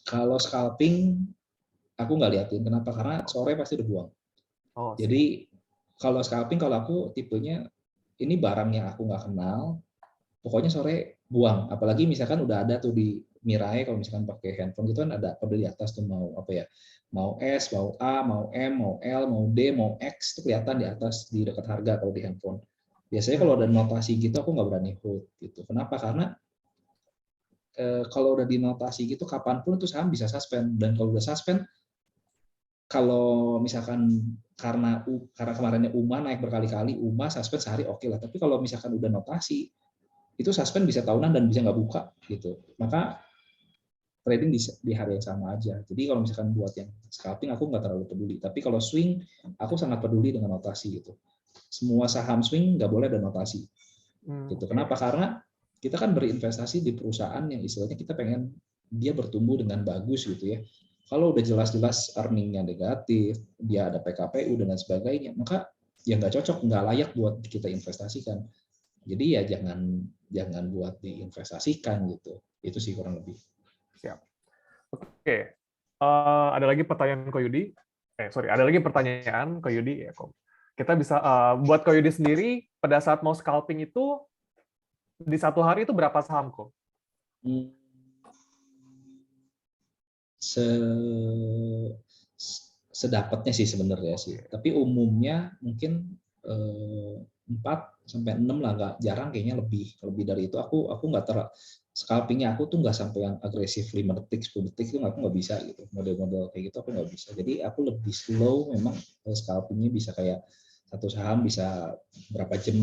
Kalau scalping, aku nggak liatin. Kenapa? Karena sore pasti udah buang. Jadi kalau scalping, kalau aku tipenya ini barang yang aku nggak kenal, pokoknya sore buang. Apalagi misalkan udah ada tuh di Mirai, kalau misalkan pakai handphone gitu kan ada kode di atas tuh mau apa ya, mau S, mau A, mau M, mau L, mau D, mau X itu kelihatan di atas di dekat harga kalau di handphone. Biasanya kalau ada notasi gitu aku nggak berani hold gitu. Kenapa? Karena kalau udah di notasi gitu kapanpun itu saham bisa suspend, dan kalau udah suspend, kalau misalkan karena kemarinnya UMA naik berkali-kali, UMA suspend sehari oke lah. Tapi kalau misalkan udah notasi itu suspend bisa tahunan dan bisa nggak buka gitu. Maka trading di hari yang sama aja. Jadi kalau misalkan buat yang scalping aku nggak terlalu peduli. Tapi kalau swing aku sangat peduli dengan notasi gitu. Semua saham swing nggak boleh ada notasi. Gitu. Kenapa? Karena kita kan berinvestasi di perusahaan yang istilahnya kita pengen dia bertumbuh dengan bagus gitu ya. Kalau udah jelas-jelas earning-nya negatif, dia ada PKPU dan lain sebagainya, maka ya nggak cocok, nggak layak buat kita investasikan. Jadi ya jangan buat diinvestasikan gitu. Itu sih kurang lebih. Siap. Oke. Ada lagi pertanyaan Ko Yudi. Ada lagi pertanyaan Ko Yudi ya, Ko. Kita bisa buat Ko Yudi sendiri pada saat mau scalping itu di satu hari itu berapa saham Ko? Sedapatnya sih sebenarnya sih. Tapi umumnya mungkin 4-6 lah, nggak jarang kayaknya lebih dari itu. Aku nggak scalpingnya aku tuh nggak sampai yang agresif 5 detik 10 detik itu aku nggak bisa gitu, model-model kayak gitu aku nggak bisa. Jadi aku lebih slow, memang scalpingnya bisa kayak satu saham bisa berapa jam,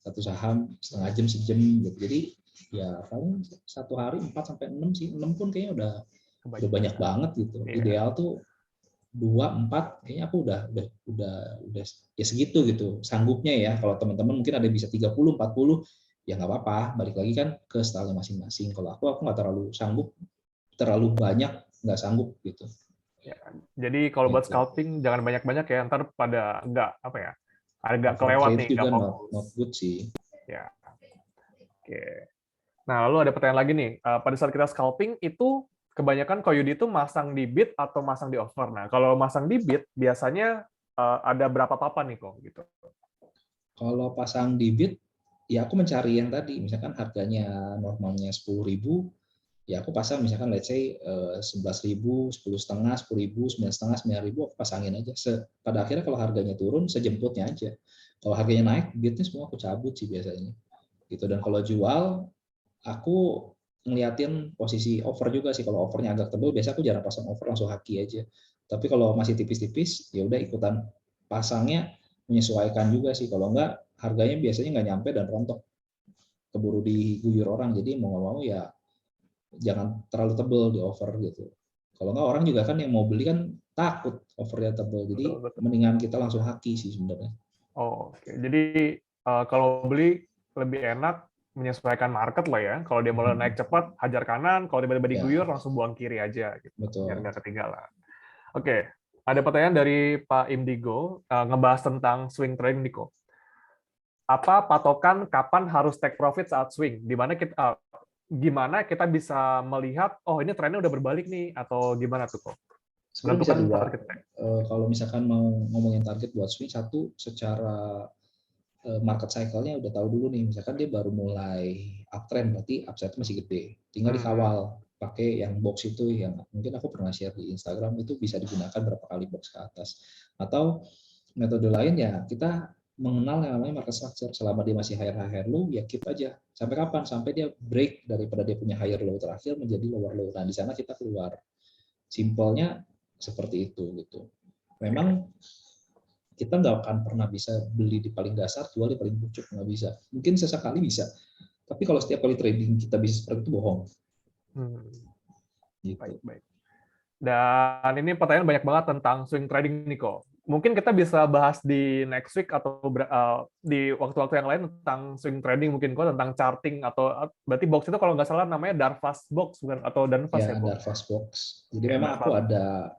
satu saham setengah jam, sejam gitu. Jadi ya paling satu hari 4-6 sih, 6 pun kayaknya udah banyak banget gitu. Ideal tuh 2-4 kayaknya aku udah ya segitu gitu sanggupnya ya. Kalau teman-teman mungkin ada bisa 30-40 ya nggak apa-apa, balik lagi kan ke style masing-masing. Kalau aku nggak terlalu sanggup, terlalu banyak nggak sanggup gitu ya. Jadi kalau buat scalping jangan banyak-banyak ya, ntar pada agak kelewat nih, juga not good sih ya. Oke. Nah, lalu ada pertanyaan lagi nih, pada saat kita scalping itu kebanyakan Ko Yudi itu masang di bid atau masang di offer. Nah, kalau masang di bid biasanya ada berapa papan nih kok gitu? Kalau pasang di bid ya aku mencari yang tadi, misalkan harganya normalnya 10.000, ya aku pasang misalkan let's say 11.000, 10.500, 10.000, 9.500, 9.000 aku pasangin aja. Pada akhirnya kalau harganya turun sejemputnya aja. Kalau harganya naik, bidnya semua aku cabut sih biasanya. Gitu. Dan kalau jual, aku ngeliatin posisi over juga sih. Kalau overnya agak tebal, biasa aku jarang pasang over, langsung haki aja. Tapi kalau masih tipis-tipis, ya udah ikutan pasangnya, menyesuaikan juga sih. Kalau enggak, harganya biasanya nggak nyampe dan rontok, keburu diguyur orang. Jadi mau nggak mau ya jangan terlalu tebel di over gitu. Kalau nggak orang juga kan yang mau beli kan takut overnya tebel. Jadi Betul. mendingan kita langsung haki sih sebenarnya. Oh, oke. Jadi kalau beli lebih enak menyesuaikan market lah ya. Kalau dia mulai naik cepat, hajar kanan. Kalau tiba-tiba Ya, diguyur, langsung buang kiri aja. Gitu, biar betul. nggak ketinggalan. Oke, ada pertanyaan dari Pak Indigo ngebahas tentang swing trading, Niko. Apa patokan kapan harus take profit saat swing? Gimana kita bisa melihat, oh ini trennya udah berbalik nih, atau gimana tuh kok? Sebenarnya bisa dua. Target. Kalau misalkan mau ngomongin target buat swing, satu secara market cycle-nya udah tahu dulu nih. Misalkan dia baru mulai uptrend, berarti upside masih gede. Tinggal dikawal pakai yang box itu, yang mungkin aku pernah share di Instagram, itu bisa digunakan berapa kali box ke atas. Atau metode lain ya kita mengenal yang namanya market structure. Selama dia masih higher low, ya keep aja. Sampai kapan? Sampai dia break daripada dia punya higher low terakhir menjadi lower low. Nah, di sana kita keluar. Simpelnya seperti itu gitu. Memang kita nggak akan pernah bisa beli di paling dasar, jual di paling pucuk, nggak bisa. Mungkin sesekali bisa, tapi kalau setiap kali trading kita bisa seperti itu, bohong. Gitu. Baik. Dan ini pertanyaan banyak banget tentang swing trading, Niko. Mungkin kita bisa bahas di next week atau di waktu-waktu yang lain tentang swing trading, mungkin kok tentang charting, atau berarti box itu kalau nggak salah namanya Darvas box bukan, atau Darvas ya? Darvas box. Jadi memang aku ada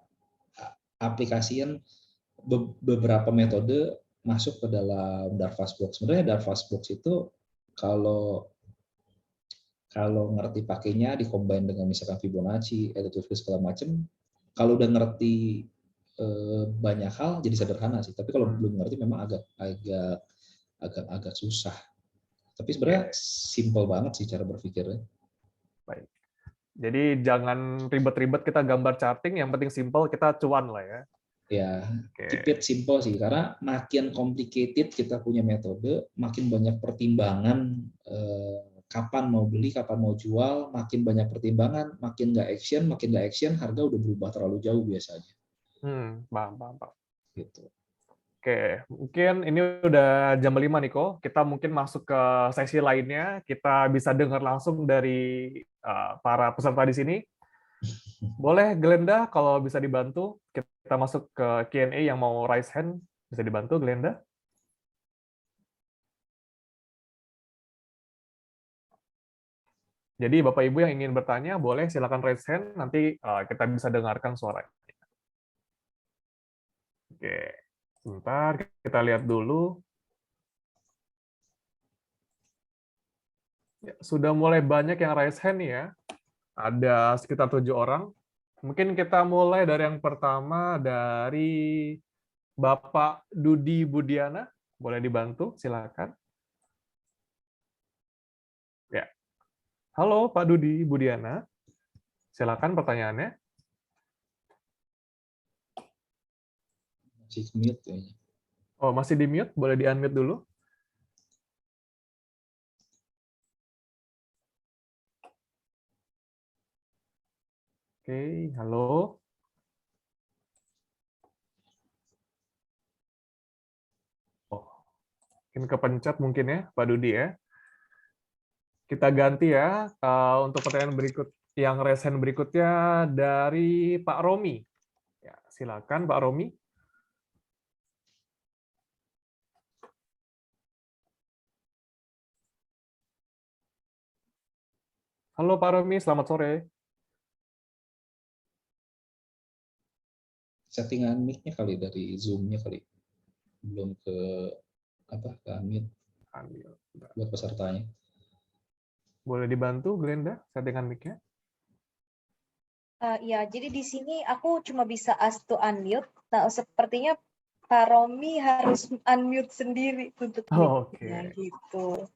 aplikasian beberapa metode masuk ke dalam Darvas box. Sebenarnya Darvas box itu kalau ngerti pakainya, dikombin dengan misalkan Fibonacci, Elliott segala macam, kalau udah ngerti banyak hal jadi sederhana sih. Tapi kalau belum ngerti memang agak susah. Tapi sebenarnya simple banget sih cara berpikirnya. Baik. Jadi jangan ribet-ribet kita gambar charting, yang penting simple, kita cuan lah ya. Ya, keep it simple sih, karena makin complicated kita punya metode, makin banyak pertimbangan kapan mau beli, kapan mau jual, makin banyak pertimbangan, makin nggak action, harga udah berubah terlalu jauh biasanya. Paham. Gitu. Oke, mungkin ini udah jam 5 nih kok. Kita mungkin masuk ke sesi lainnya. Kita bisa dengar langsung dari para peserta di sini. Boleh Glenda kalau bisa dibantu, kita masuk ke Q&A yang mau raise hand. Bisa dibantu Glenda? Jadi Bapak Ibu yang ingin bertanya, boleh silakan raise hand, nanti kita bisa dengarkan suaranya. Oke, sebentar kita lihat dulu. Ya, sudah mulai banyak yang raise hand ya. Ada sekitar 7 orang. Mungkin kita mulai dari yang pertama, dari Bapak Dudi Budiana. Boleh dibantu, silakan. Ya. Halo Pak Dudi Budiana. Silakan pertanyaannya. Masih mute kayaknya. Oh, masih di mute? Boleh di unmute dulu. Oke, halo. Oh, mungkin kepencet mungkin ya, Pak Dudi ya. Kita ganti ya untuk pertanyaan berikut, yang resen berikutnya dari Pak Romi. Ya, silakan Pak Romi. Halo Pak Romi, selamat sore. Settingan mic-nya kali dari Zoom-nya kali. Belum ke unmute buat pesertanya. Boleh dibantu Glenda settingan mic-nya? Ya, jadi di sini aku cuma bisa ask to unmute. Nah, sepertinya Pak Romi harus unmute sendiri untuk mic-nya gitu.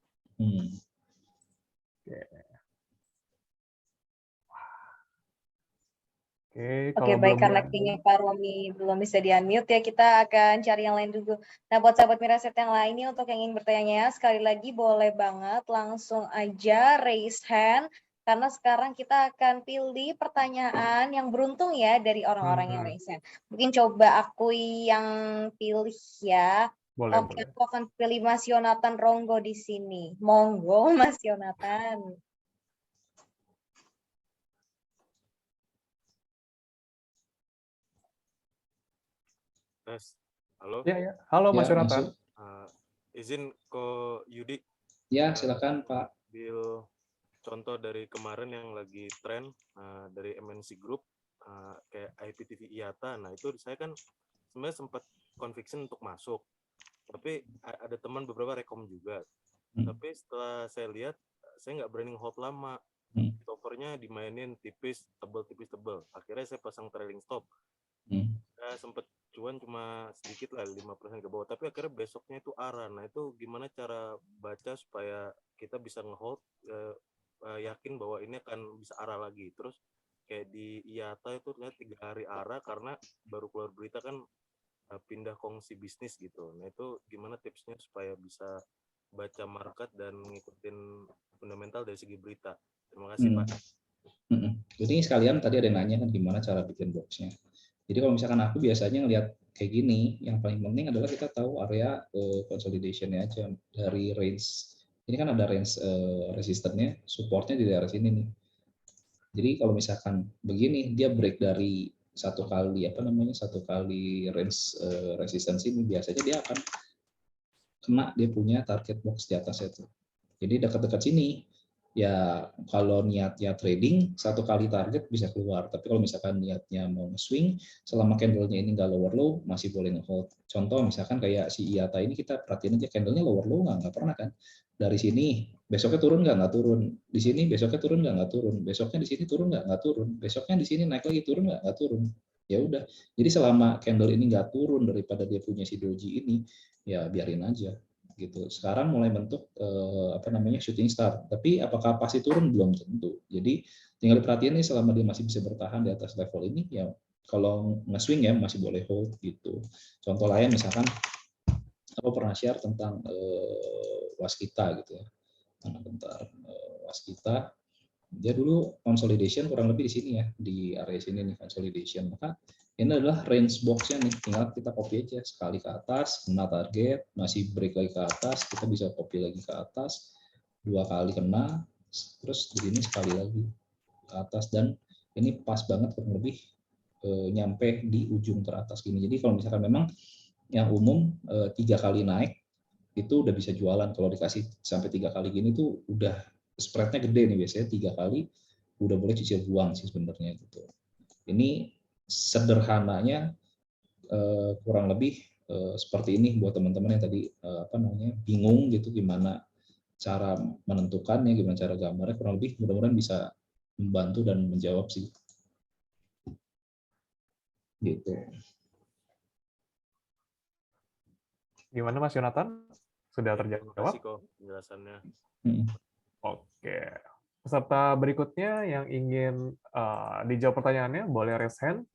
Oke, baik, karena kayaknya Pak Romi belum bisa di-unmute ya, kita akan cari yang lain dulu. Nah, buat sahabat Miraset yang lain nih, untuk yang ingin bertanya, sekali lagi boleh banget langsung aja raise hand, karena sekarang kita akan pilih pertanyaan yang beruntung ya dari orang-orang yang raise hand. Mungkin coba aku yang pilih ya. Boleh, Oke, boleh. aku akan pilih Mas Yonatan Ronggo di sini. Monggo, Mas Yonatan. Tes. Halo. Ya, ya. Halo Mas Ya, Yonatan. masuk. Izin ke Yudi. Ya, silakan Pak. Ambil contoh dari kemarin yang lagi tren dari MNC Group kayak IPTV IATA. Nah itu saya kan sebenarnya sempat conviction untuk masuk, tapi ada teman beberapa rekom juga. Tapi setelah saya lihat, saya nggak berani hold lama. Stoppernya dimainin tipis, tebel. Akhirnya saya pasang trailing stop. Saya sempat cuan cuma sedikit lah, 5% ke bawah. Tapi akhirnya besoknya itu arah. Nah itu gimana cara baca supaya kita bisa ngehold, yakin bahwa ini akan bisa arah lagi. Terus kayak di IATA itu ternyata 3 hari arah karena baru keluar berita kan pindah kongsi bisnis gitu. Nah itu gimana tipsnya supaya bisa baca market dan ngikutin fundamental dari segi berita. Terima kasih Pak. Jadi sekalian tadi ada yang nanya kan gimana cara bikin boxnya. Jadi kalau misalkan aku biasanya ngelihat kayak gini, yang paling penting adalah kita tahu area consolidation-nya aja dari range. Ini kan ada range resistannya, supportnya di daerah sini nih. Jadi kalau misalkan begini, dia break dari satu kali range resistance ini, biasanya dia akan kena dia punya target box di atasnya tuh. Jadi dekat-dekat sini, ya kalau niatnya trading satu kali target bisa keluar, tapi kalau misalkan niatnya mau swing selama candlenya ini nggak lower low masih boleh nge-hold. Contoh misalkan kayak si IATA ini, kita perhatiin aja candlenya lower low nggak pernah kan, dari sini besoknya turun nggak turun, di sini besoknya turun nggak turun, besoknya di sini turun nggak turun, besoknya di sini naik lagi turun nggak turun. Ya udah, jadi selama candle ini nggak turun daripada dia punya si doji ini, ya biarin aja gitu. Sekarang mulai bentuk shooting star, tapi apakah pasti turun belum tentu. Jadi tinggal diperhatiin nih, selama dia masih bisa bertahan di atas level ini, ya kalau nge-swing ya masih boleh hold gitu. Contoh lain misalkan aku pernah share tentang Waskita gitu ya. Bentar, Waskita dia dulu consolidation kurang lebih di sini ya, di area sini nih consolidation. Maka ini adalah range box-nya nih, tinggal kita copy aja, sekali ke atas kena target, masih break lagi ke atas, kita bisa copy lagi ke atas, 2 kali kena, terus di sini sekali lagi ke atas, dan ini pas banget kurang lebih nyampe di ujung teratas gini. Jadi kalau misalkan memang yang umum 3 kali naik itu udah bisa jualan. Kalau dikasih sampai 3 kali gini tuh udah spreadnya gede nih, biasanya 3 kali udah boleh cicil buang sih sebenarnya gitu. Ini sederhananya kurang lebih seperti ini buat teman-teman yang tadi bingung gitu gimana cara menentukannya, gimana cara gambarnya, kurang lebih mudah-mudahan bisa membantu dan menjawab sih gitu. Gimana Mas Yonatan? Sudah terjawab? Terima kasih kok penjelasannya. Oke. Peserta berikutnya yang ingin dijawab pertanyaannya boleh raise hand.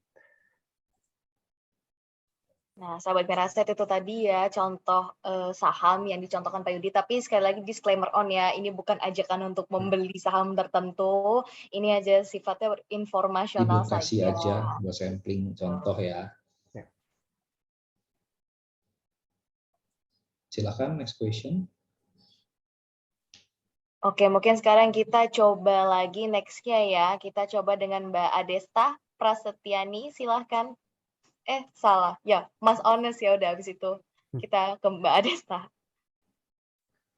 Nah, sahabat Meraset, itu tadi ya contoh saham yang dicontohkan Pak Yudi, tapi sekali lagi disclaimer on ya, ini bukan ajakan untuk membeli saham tertentu, ini aja sifatnya informasional Edukasi saja. aja buat sampling contoh ya. Silakan next question. Oke, mungkin sekarang kita coba lagi next-nya ya, kita coba dengan Mbak Adesta Prasetyani, silahkan. Salah. Ya, Mas Ones ya udah, habis itu kita ke Mbak Adesta.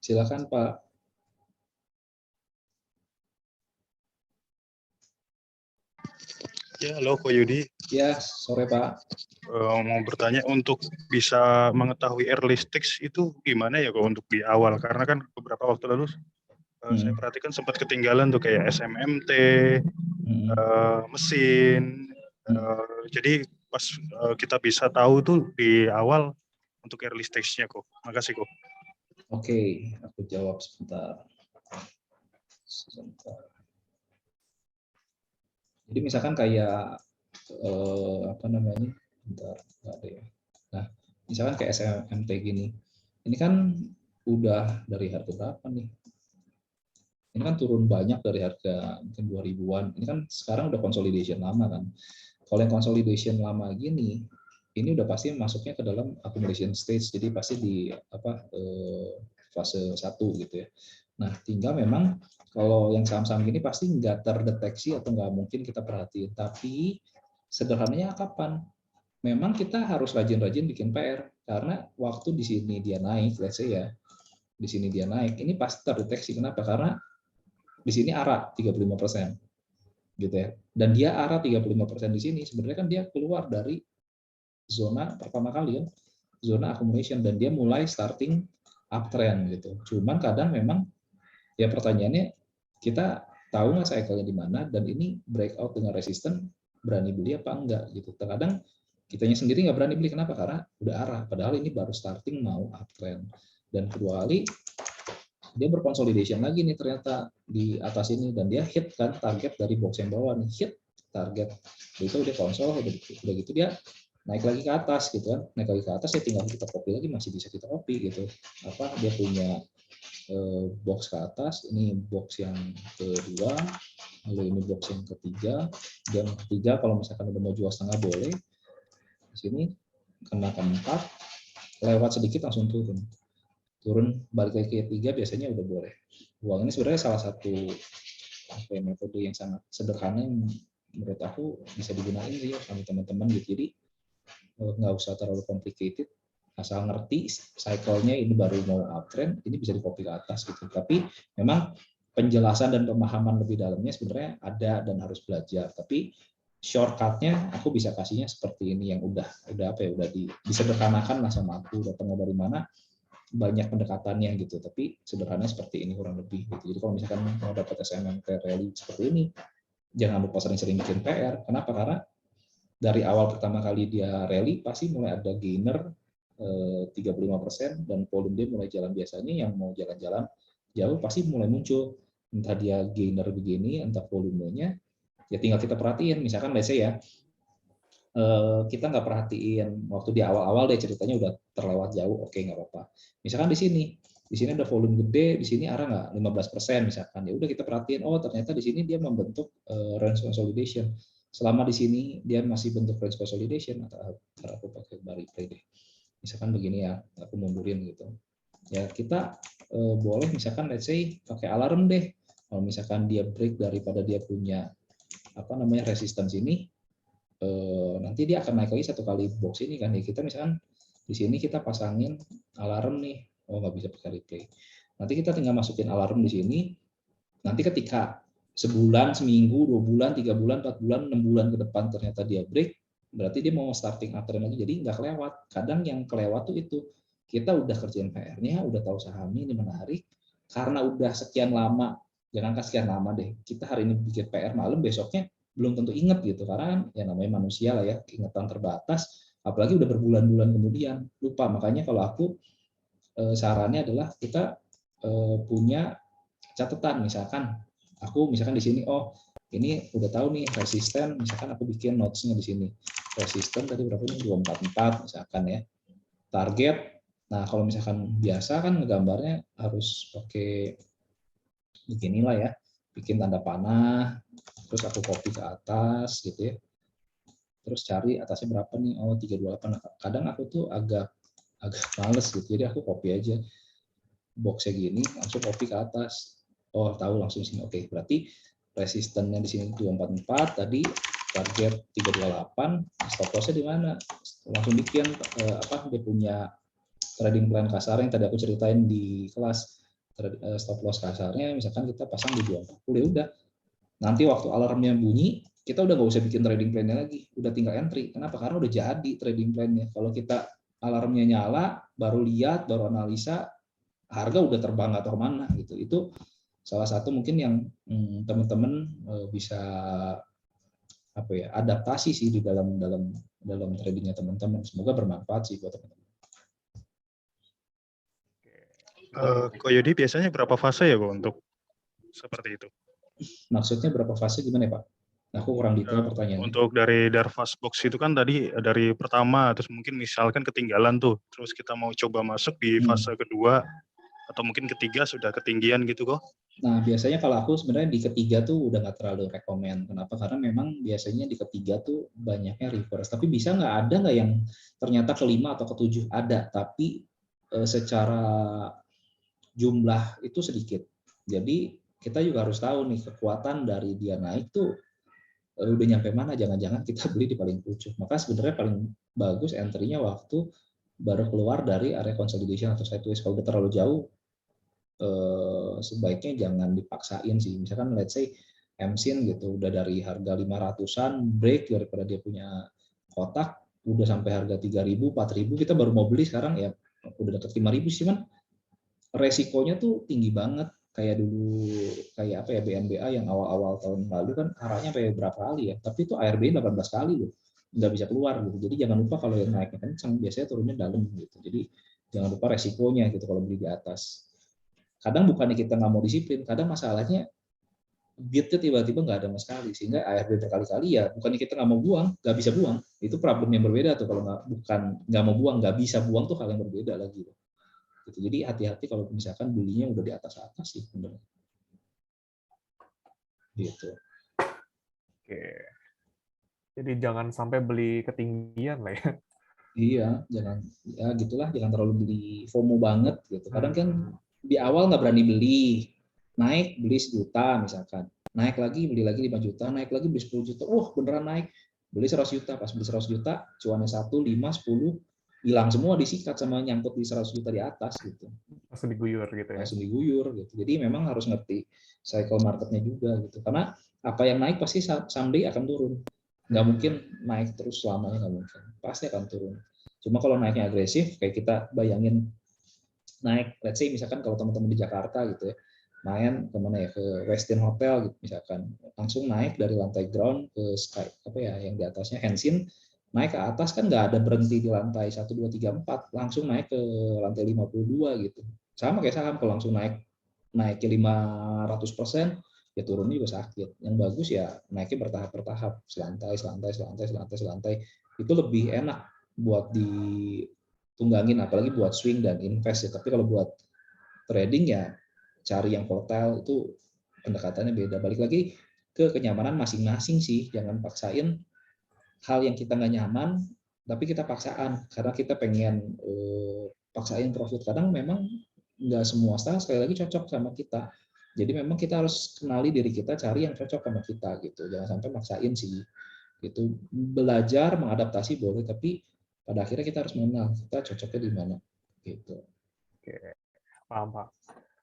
Silakan Pak. Ya, halo Pak Yudi. Ya, sore Pak. Mau bertanya, untuk bisa mengetahui early stage itu gimana ya kok untuk di awal? Karena kan beberapa waktu lalu saya perhatikan sempat ketinggalan tuh kayak SMMT, mesin. Jadi pas kita bisa tahu tuh di awal untuk early stage-nya kok. Makasih kok. Oke, aku jawab sebentar. Jadi misalkan kayak bentar, ada ya. Nah, misalkan kayak SMMT gini, ini kan udah dari harga berapa nih? Ini kan turun banyak dari harga mungkin 2000-an. Ini kan sekarang udah consolidation lama kan. Kalau yang consolidation lama gini, ini udah pasti masuknya ke dalam accumulation stage, jadi pasti di fase 1 gitu ya. Nah, tinggal memang kalau yang saham-saham gini pasti nggak terdeteksi atau nggak mungkin kita perhatiin. Tapi sederhananya kapan? Memang kita harus rajin-rajin bikin PR, karena waktu di sini dia naik, let's say ya, di sini dia naik, ini pasti terdeteksi. Kenapa? Karena di sini ARA 35%. Gitu ya. Dan dia ARA 35% di sini, sebenarnya kan dia keluar dari zona pertama kali kan, zona accumulation, dan dia mulai starting uptrend gitu. Cuman kadang memang ya pertanyaannya, kita tahu nggak cycle-nya di mana, dan ini breakout dengan resisten, berani beli apa enggak gitu. Terkadang kitanya sendiri nggak berani beli, kenapa? Karena udah arah, padahal ini baru starting mau uptrend. Dan kedua kali dia berkonsolidation lagi nih ternyata di atas ini, dan dia hit kan target dari box yang bawah nih, hit target itu udah konsol, udah gitu dia naik lagi ke atas gitu kan, naik lagi ke atas ya tinggal kita copy lagi, masih bisa kita copy gitu. Apa dia punya box ke atas, ini box yang kedua, lalu ini box yang ketiga, dan ketiga kalau misalkan udah mau jual setengah boleh. Di sini kena keempat, lewat sedikit langsung turun balik lagi ke tiga, biasanya udah boleh. Uang ini sebenarnya salah satu metode yang sangat sederhana yang menurut aku bisa digunakan sih ya sama teman-teman gitu. Jadi nggak usah terlalu complicated, asal ngerti cycle-nya ini baru mau uptrend, ini bisa di copy ke atas gitu. Tapi memang penjelasan dan pemahaman lebih dalamnya sebenarnya ada dan harus belajar. Tapi shortcut-nya aku bisa kasihnya seperti ini yang udah apa ya, udah disederhanakan lah sama aku, datangnya dari mana, banyak pendekatannya gitu. Tapi sederhananya seperti ini kurang lebih gitu. Jadi kalau misalkan mau dapat SMMT rally seperti ini, jangan lupa sering-sering bikin PR. Kenapa? Karena dari awal pertama kali dia rally pasti mulai ada gainer 35%, dan volume dia mulai jalan. Biasanya yang mau jalan-jalan jauh pasti mulai muncul, entah dia gainer begini, entah volumenya, ya tinggal kita perhatiin. Misalkan let's say ya, kita nggak perhatiin waktu di awal-awal deh ceritanya udah terlewat jauh, oke nggak apa-apa. Misalkan di sini ada volume gede, di sini arah nggak 15% misalkan, ya udah kita perhatiin, oh ternyata di sini dia membentuk range consolidation. Selama di sini dia masih bentuk range consolidation, atau aku pakai bar replay deh. Misalkan begini ya, aku mundurin gitu. Ya kita boleh misalkan let's say pakai alarm deh. Kalau misalkan dia break daripada dia punya resistance ini, nanti dia akan naik lagi satu kali box ini kan. Ya kita misalkan di sini kita pasangin alarm nih. Oh nggak bisa pakai replay. Nanti kita tinggal masukin alarm di sini. Nanti ketika sebulan, seminggu, 2 bulan, 3 bulan, 4 bulan, 6 bulan ke depan ternyata dia break, berarti dia mau starting uptrend lagi, jadi nggak kelewat. Kadang yang kelewat tuh itu, kita udah kerjain PR-nya, udah tahu sahamnya ini menarik, karena udah sekian lama, jangan sekian lama deh, kita hari ini bikin PR malam, besoknya belum tentu inget gitu, karena ya namanya manusia lah ya, ingatan terbatas, apalagi udah berbulan-bulan kemudian, lupa. Makanya kalau aku sarannya adalah kita punya catatan, misalkan di sini, oh ini udah tahu nih resisten, misalkan aku bikin notes-nya di sini. Resisten tadi berapa ini? 244 misalkan ya. Target. Nah, kalau misalkan biasa kan ngegambarnya harus pakai beginilah ya. Bikin tanda panah, terus aku copy ke atas gitu ya. Terus cari atasnya berapa nih? Oh, 328. Kadang aku tuh agak males gitu. Jadi aku copy aja. Box-nya gini, langsung copy ke atas. Oh, tahu langsung sini. Oke, berarti resistennya di sini 244, tadi target 328, stop loss-nya di mana? Langsung bikin dia punya trading plan kasar yang tadi aku ceritain di kelas. Stop loss kasarnya misalkan kita pasang di 240, udah. Nanti waktu alarmnya bunyi, kita udah nggak usah bikin trading plan-nya lagi, udah tinggal entry. Kenapa? Karena udah jadi trading plan-nya. Kalau kita alarmnya nyala, baru lihat, baru analisa, harga udah terbang atau kemana gitu. Itu salah satu mungkin yang teman-teman bisa adaptasi sih di dalam tradingnya teman-teman. Semoga bermanfaat sih buat teman-teman. Ko Yudi biasanya berapa fase ya Ko untuk seperti itu? Maksudnya berapa fase gimana ya Pak? Aku kurang detail pertanyaannya. Untuk dari Darvas Box itu kan tadi dari pertama, terus mungkin misalkan ketinggalan tuh, terus kita mau coba masuk di fase kedua, atau mungkin ketiga sudah ketinggian gitu kok? Nah, biasanya kalau aku sebenarnya di ketiga tuh udah nggak terlalu rekomen. Kenapa? Karena memang biasanya di ketiga tuh banyaknya reverse. Tapi bisa ada nggak yang ternyata kelima atau ketujuh? Ada, tapi secara jumlah itu sedikit. Jadi kita juga harus tahu nih kekuatan dari dia naik tuh udah nyampe mana. Jangan-jangan kita beli di paling pucuk. Maka sebenarnya paling bagus entry-nya waktu baru keluar dari area consolidation atau sideways. Kalau udah terlalu jauh, sebaiknya jangan dipaksain sih. Misalkan let's say MSIN gitu udah dari harga 500-an break daripada dia punya kotak udah sampai harga 3.000, 4.000 kita baru mau beli sekarang ya udah dekat 5.000 sih, cuman resikonya tuh tinggi banget kayak dulu kayak apa ya BNBA yang awal-awal tahun lalu kan arahnya kayak berapa kali ya, tapi itu ARB 18 kali loh nggak bisa keluar gitu. Jadi jangan lupa kalau yang naiknya kencang biasanya turunnya dalam gitu. Jadi jangan lupa resikonya gitu kalau beli di atas. Kadang bukannya kita nggak mau disiplin, kadang masalahnya beatnya tiba-tiba nggak ada sama sekali, sehingga ARB berkali-kali ya bukannya kita nggak mau buang, nggak bisa buang. Itu problem yang berbeda tuh kalau nggak mau buang, nggak bisa buang tuh hal yang berbeda lagi. Gitu. Jadi hati-hati kalau misalkan belinya udah di atas-atas sih bener. Gitu. Oke. Jadi jangan sampai beli ketinggian lah ya. Iya, jangan ya gitulah, jangan terlalu beli FOMO banget gitu. Kadang kan di awal nggak berani beli, naik beli 1 juta misalkan, naik lagi beli lagi 5 juta, naik lagi beli 10 juta, beneran naik, beli 100 juta, pas beli 100 juta, cuannya 1, 5, 10, hilang semua disikat sama nyangkut di 100 juta di atas gitu. Langsung diguyur gitu ya. Langsung diguyur gitu. Jadi memang harus ngerti cycle marketnya juga gitu. Karena apa yang naik pasti someday akan turun. Nggak mungkin naik terus selamanya, nggak mungkin. Pasti akan turun. Cuma kalau naiknya agresif, kayak kita bayangin naik, let's say misalkan kalau teman-teman di Jakarta gitu ya, main kemana ya, ke Westin Hotel gitu misalkan, langsung naik dari lantai ground ke sky apa ya yang di atasnya Hensin, naik ke atas kan nggak ada berhenti di lantai 1, 2, 3, 4, langsung naik ke lantai 52 gitu. Sama kayak saham, kalau langsung naiknya 500%, ya turunnya juga sakit. Yang bagus ya naiknya bertahap-bertahap, selantai. Itu lebih enak buat ditunggangin, apalagi buat swing dan invest ya. Tapi kalau buat trading ya cari yang volatile, itu pendekatannya beda. Balik lagi ke kenyamanan masing-masing sih, jangan paksain hal yang kita nggak nyaman, tapi kita paksaan karena kita pengen paksain profit. Kadang memang nggak semua style sekali lagi cocok sama kita. Jadi memang kita harus kenali diri kita, cari yang cocok sama kita gitu. Jangan sampai maksain sih. Gitu. Belajar, mengadaptasi boleh, tapi pada akhirnya kita harus mengenal kita cocoknya di mana. Gitu. Oke, paham Pak.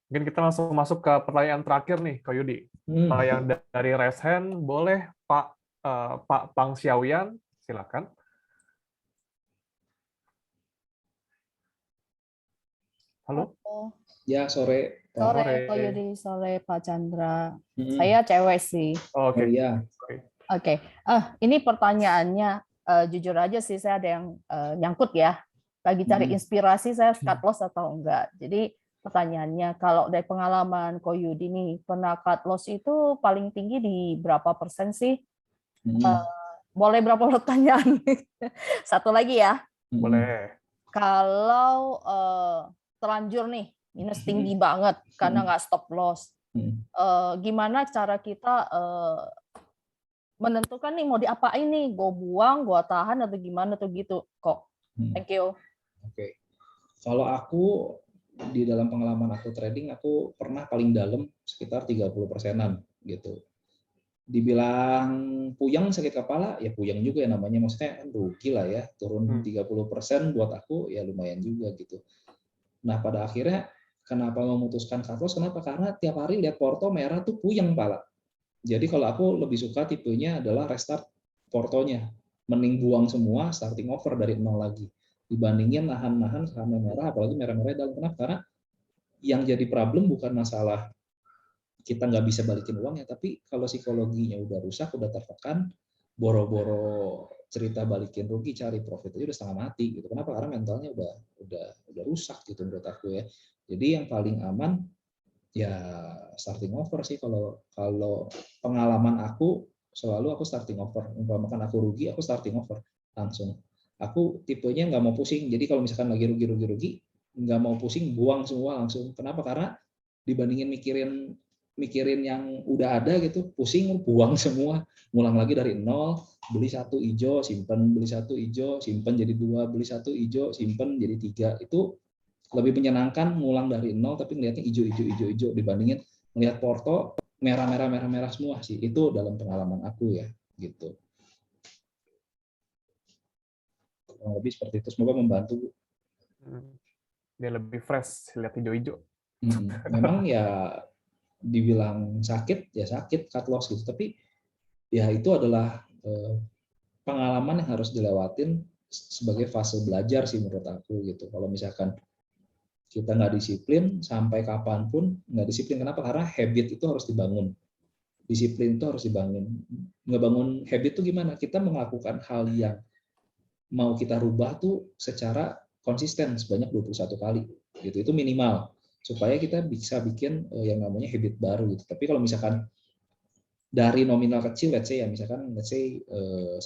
Mungkin kita langsung masuk ke pertanyaan terakhir nih, Ko Yudi. Yang dari raise hand, boleh Pak Pang Xiaoyan, silakan. Halo. Ya, sore. Sore, Ko Yudi, sore Pak Chandra. Saya cewek sih. Oke. Ya. Oke. Ini pertanyaannya jujur aja sih, saya ada yang nyangkut ya. Lagi cari inspirasi saya cut loss atau enggak. Jadi pertanyaannya, kalau dari pengalaman Ko Yudi nih, pernah cut loss itu paling tinggi di berapa persen sih? Boleh berapa pertanyaan? Satu lagi ya. Boleh. Kalau terlanjur nih, minus tinggi banget karena nggak stop loss. Gimana cara kita menentukan nih mau diapain nih, gue buang, gue tahan atau gimana tuh gitu kok. Thank you. Oke. Kalau aku di dalam pengalaman aku trading, aku pernah paling dalam sekitar 30%-an gitu. Dibilang puyeng sakit kepala, ya puyeng juga ya namanya, maksudnya rugi lah ya, turun 30% buat aku ya lumayan juga gitu. Nah pada akhirnya kenapa memutuskan cut loss? Kenapa? Karena tiap hari lihat porto merah tuh puyeng pala. Jadi kalau aku lebih suka tipenya adalah restart portonya, mending buang semua, starting over dari nol lagi, dibandingin nahan-nahan sampai merah, apalagi merah-merah dalam. Kenapa? Karena yang jadi problem bukan masalah kita nggak bisa balikin uangnya, tapi kalau psikologinya udah rusak, udah tertekan, boro-boro cerita balikin rugi, cari profit aja udah setengah mati gitu. Kenapa? Karena mentalnya udah rusak gitu menurut aku ya. Jadi yang paling aman ya starting over sih. Kalau pengalaman aku selalu aku starting over. Umpamakan aku rugi, aku starting over langsung. Aku tipenya nggak mau pusing. Jadi kalau misalkan lagi rugi, nggak mau pusing, buang semua langsung. Kenapa? Karena dibandingin mikirin yang udah ada gitu, pusing, buang semua, ngulang lagi dari nol, beli satu hijau, simpen, beli satu hijau, simpen jadi 2, beli satu hijau, simpen jadi 3. Itu lebih menyenangkan ngulang dari nol tapi ngelihatnya hijau dibandingin melihat porto merah semua sih. Itu dalam pengalaman aku ya, gitu. Kurang lebih seperti itu. Semoga membantu. Dia lebih fresh lihat hijau-hijau. Memang ya dibilang sakit ya sakit cut loss gitu, tapi ya itu adalah pengalaman yang harus dilewatin sebagai fase belajar sih menurut aku gitu. Kalau misalkan kita nggak disiplin sampai kapanpun nggak disiplin. Kenapa? Karena habit itu harus dibangun. Disiplin itu harus dibangun. Ngebangun habit itu gimana? Kita melakukan hal yang mau kita rubah tuh secara konsisten sebanyak 21 kali gitu. Itu minimal supaya kita bisa bikin yang namanya habit baru gitu. Tapi kalau misalkan dari nominal kecil, let's say 100.000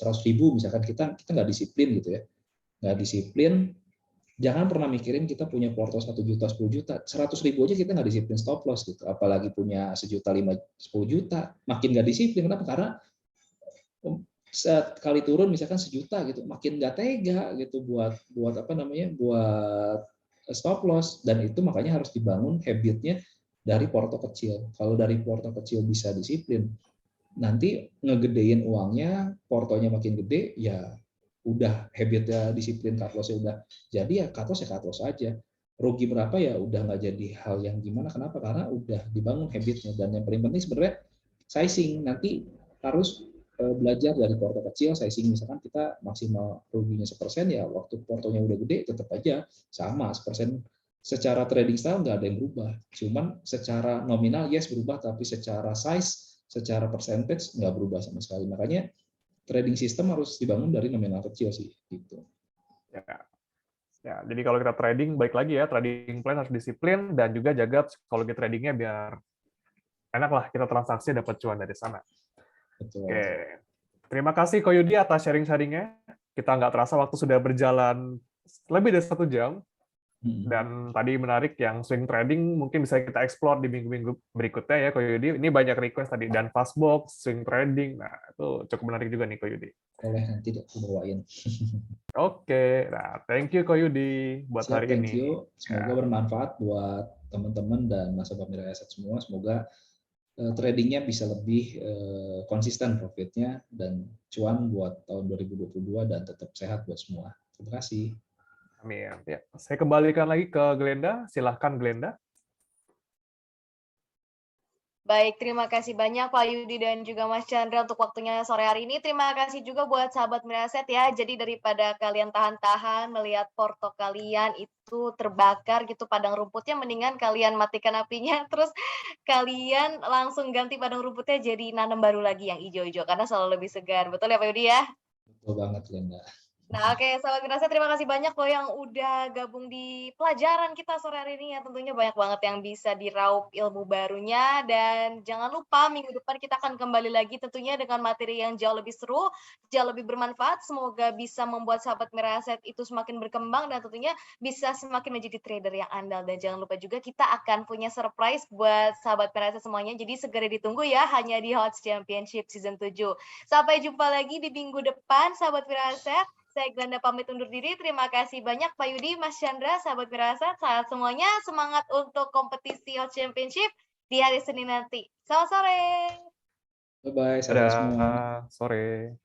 misalkan kita nggak disiplin gitu ya, nggak disiplin, jangan pernah mikirin kita punya porto 1 juta, 10 juta, 100.000 aja kita nggak disiplin stop loss gitu, apalagi punya 1 juta, 10 juta, makin nggak disiplin. Kenapa? Karena sekali turun misalkan 1 juta gitu, makin nggak tega gitu buat stop loss. Dan itu makanya harus dibangun habitnya dari porto kecil. Kalau dari porto kecil bisa disiplin, nanti ngegedein uangnya, portonya makin gede, ya udah habitnya disiplin, cut loss-nya udah jadi, ya cut loss aja. Rugi berapa ya udah nggak jadi hal yang gimana. Kenapa? Karena udah dibangun habitnya. Dan yang paling penting sebenarnya sizing. Nanti harus belajar dari porto kecil, sizing. Misalkan kita maksimal ruginya 1%, ya waktu portonya udah gede tetap aja sama 1%. Secara trading style nggak ada yang berubah, cuman secara nominal yes berubah, tapi secara size, secara percentage nggak berubah sama sekali. Makanya trading system harus dibangun dari nominal kecil sih, gitu. Ya, jadi kalau kita trading, baik lagi ya, trading plan harus disiplin dan juga jaga psikologi tradingnya biar enak lah kita transaksi dapat cuan dari sana. Betul. Oke, terima kasih Ko Yudi atas sharing-sharingnya. Kita nggak terasa waktu sudah berjalan lebih dari 1 jam. Dan tadi menarik yang swing trading mungkin bisa kita explore di minggu-minggu berikutnya ya Ko Yudi. Ini banyak request tadi, dan fastbox, swing trading. Nah, itu cukup menarik juga nih Ko Yudi. Boleh, nanti aku bawain. Oke, nah thank you Ko Yudi buat Siap, hari thank ini. you. Semoga bermanfaat buat teman-teman dan nasabah Mirae Asset semua. Semoga tradingnya bisa lebih konsisten profitnya dan cuan buat tahun 2022 dan tetap sehat buat semua. Terima kasih. Amin. Ya, saya kembalikan lagi ke Glenda. Silahkan Glenda. Baik, terima kasih banyak Pak Yudi dan juga Mas Chandra untuk waktunya sore hari ini. Terima kasih juga buat sahabat Mirae Asset ya. Jadi daripada kalian tahan-tahan melihat porto kalian itu terbakar gitu padang rumputnya, mendingan kalian matikan apinya, terus kalian langsung ganti padang rumputnya jadi nanam baru lagi yang hijau-hijau karena selalu lebih segar. Betul ya Pak Yudi ya? Betul banget, Linda. Nah, oke, sahabat Mirae Asset, terima kasih banyak loh yang udah gabung di pelajaran kita sore hari ini ya. Tentunya banyak banget yang bisa diraup ilmu barunya. Dan jangan lupa minggu depan kita akan kembali lagi tentunya dengan materi yang jauh lebih seru, jauh lebih bermanfaat. Semoga bisa membuat sahabat Mirae Asset itu semakin berkembang dan tentunya bisa semakin menjadi trader yang andal. Dan jangan lupa juga kita akan punya surprise buat sahabat Mirae Asset semuanya. Jadi segera ditunggu ya, hanya di Hot Championship Season 7. Sampai jumpa lagi di minggu depan, sahabat Mirae Asset. Saya Glenda pamit undur diri. Terima kasih banyak Pak Yudi, Mas Chandra, sahabat Mirae Asset. Saat semuanya semangat untuk kompetisi Hot Championship di hari Senin nanti. Selamat sore. Bye-bye, Dadah, sore.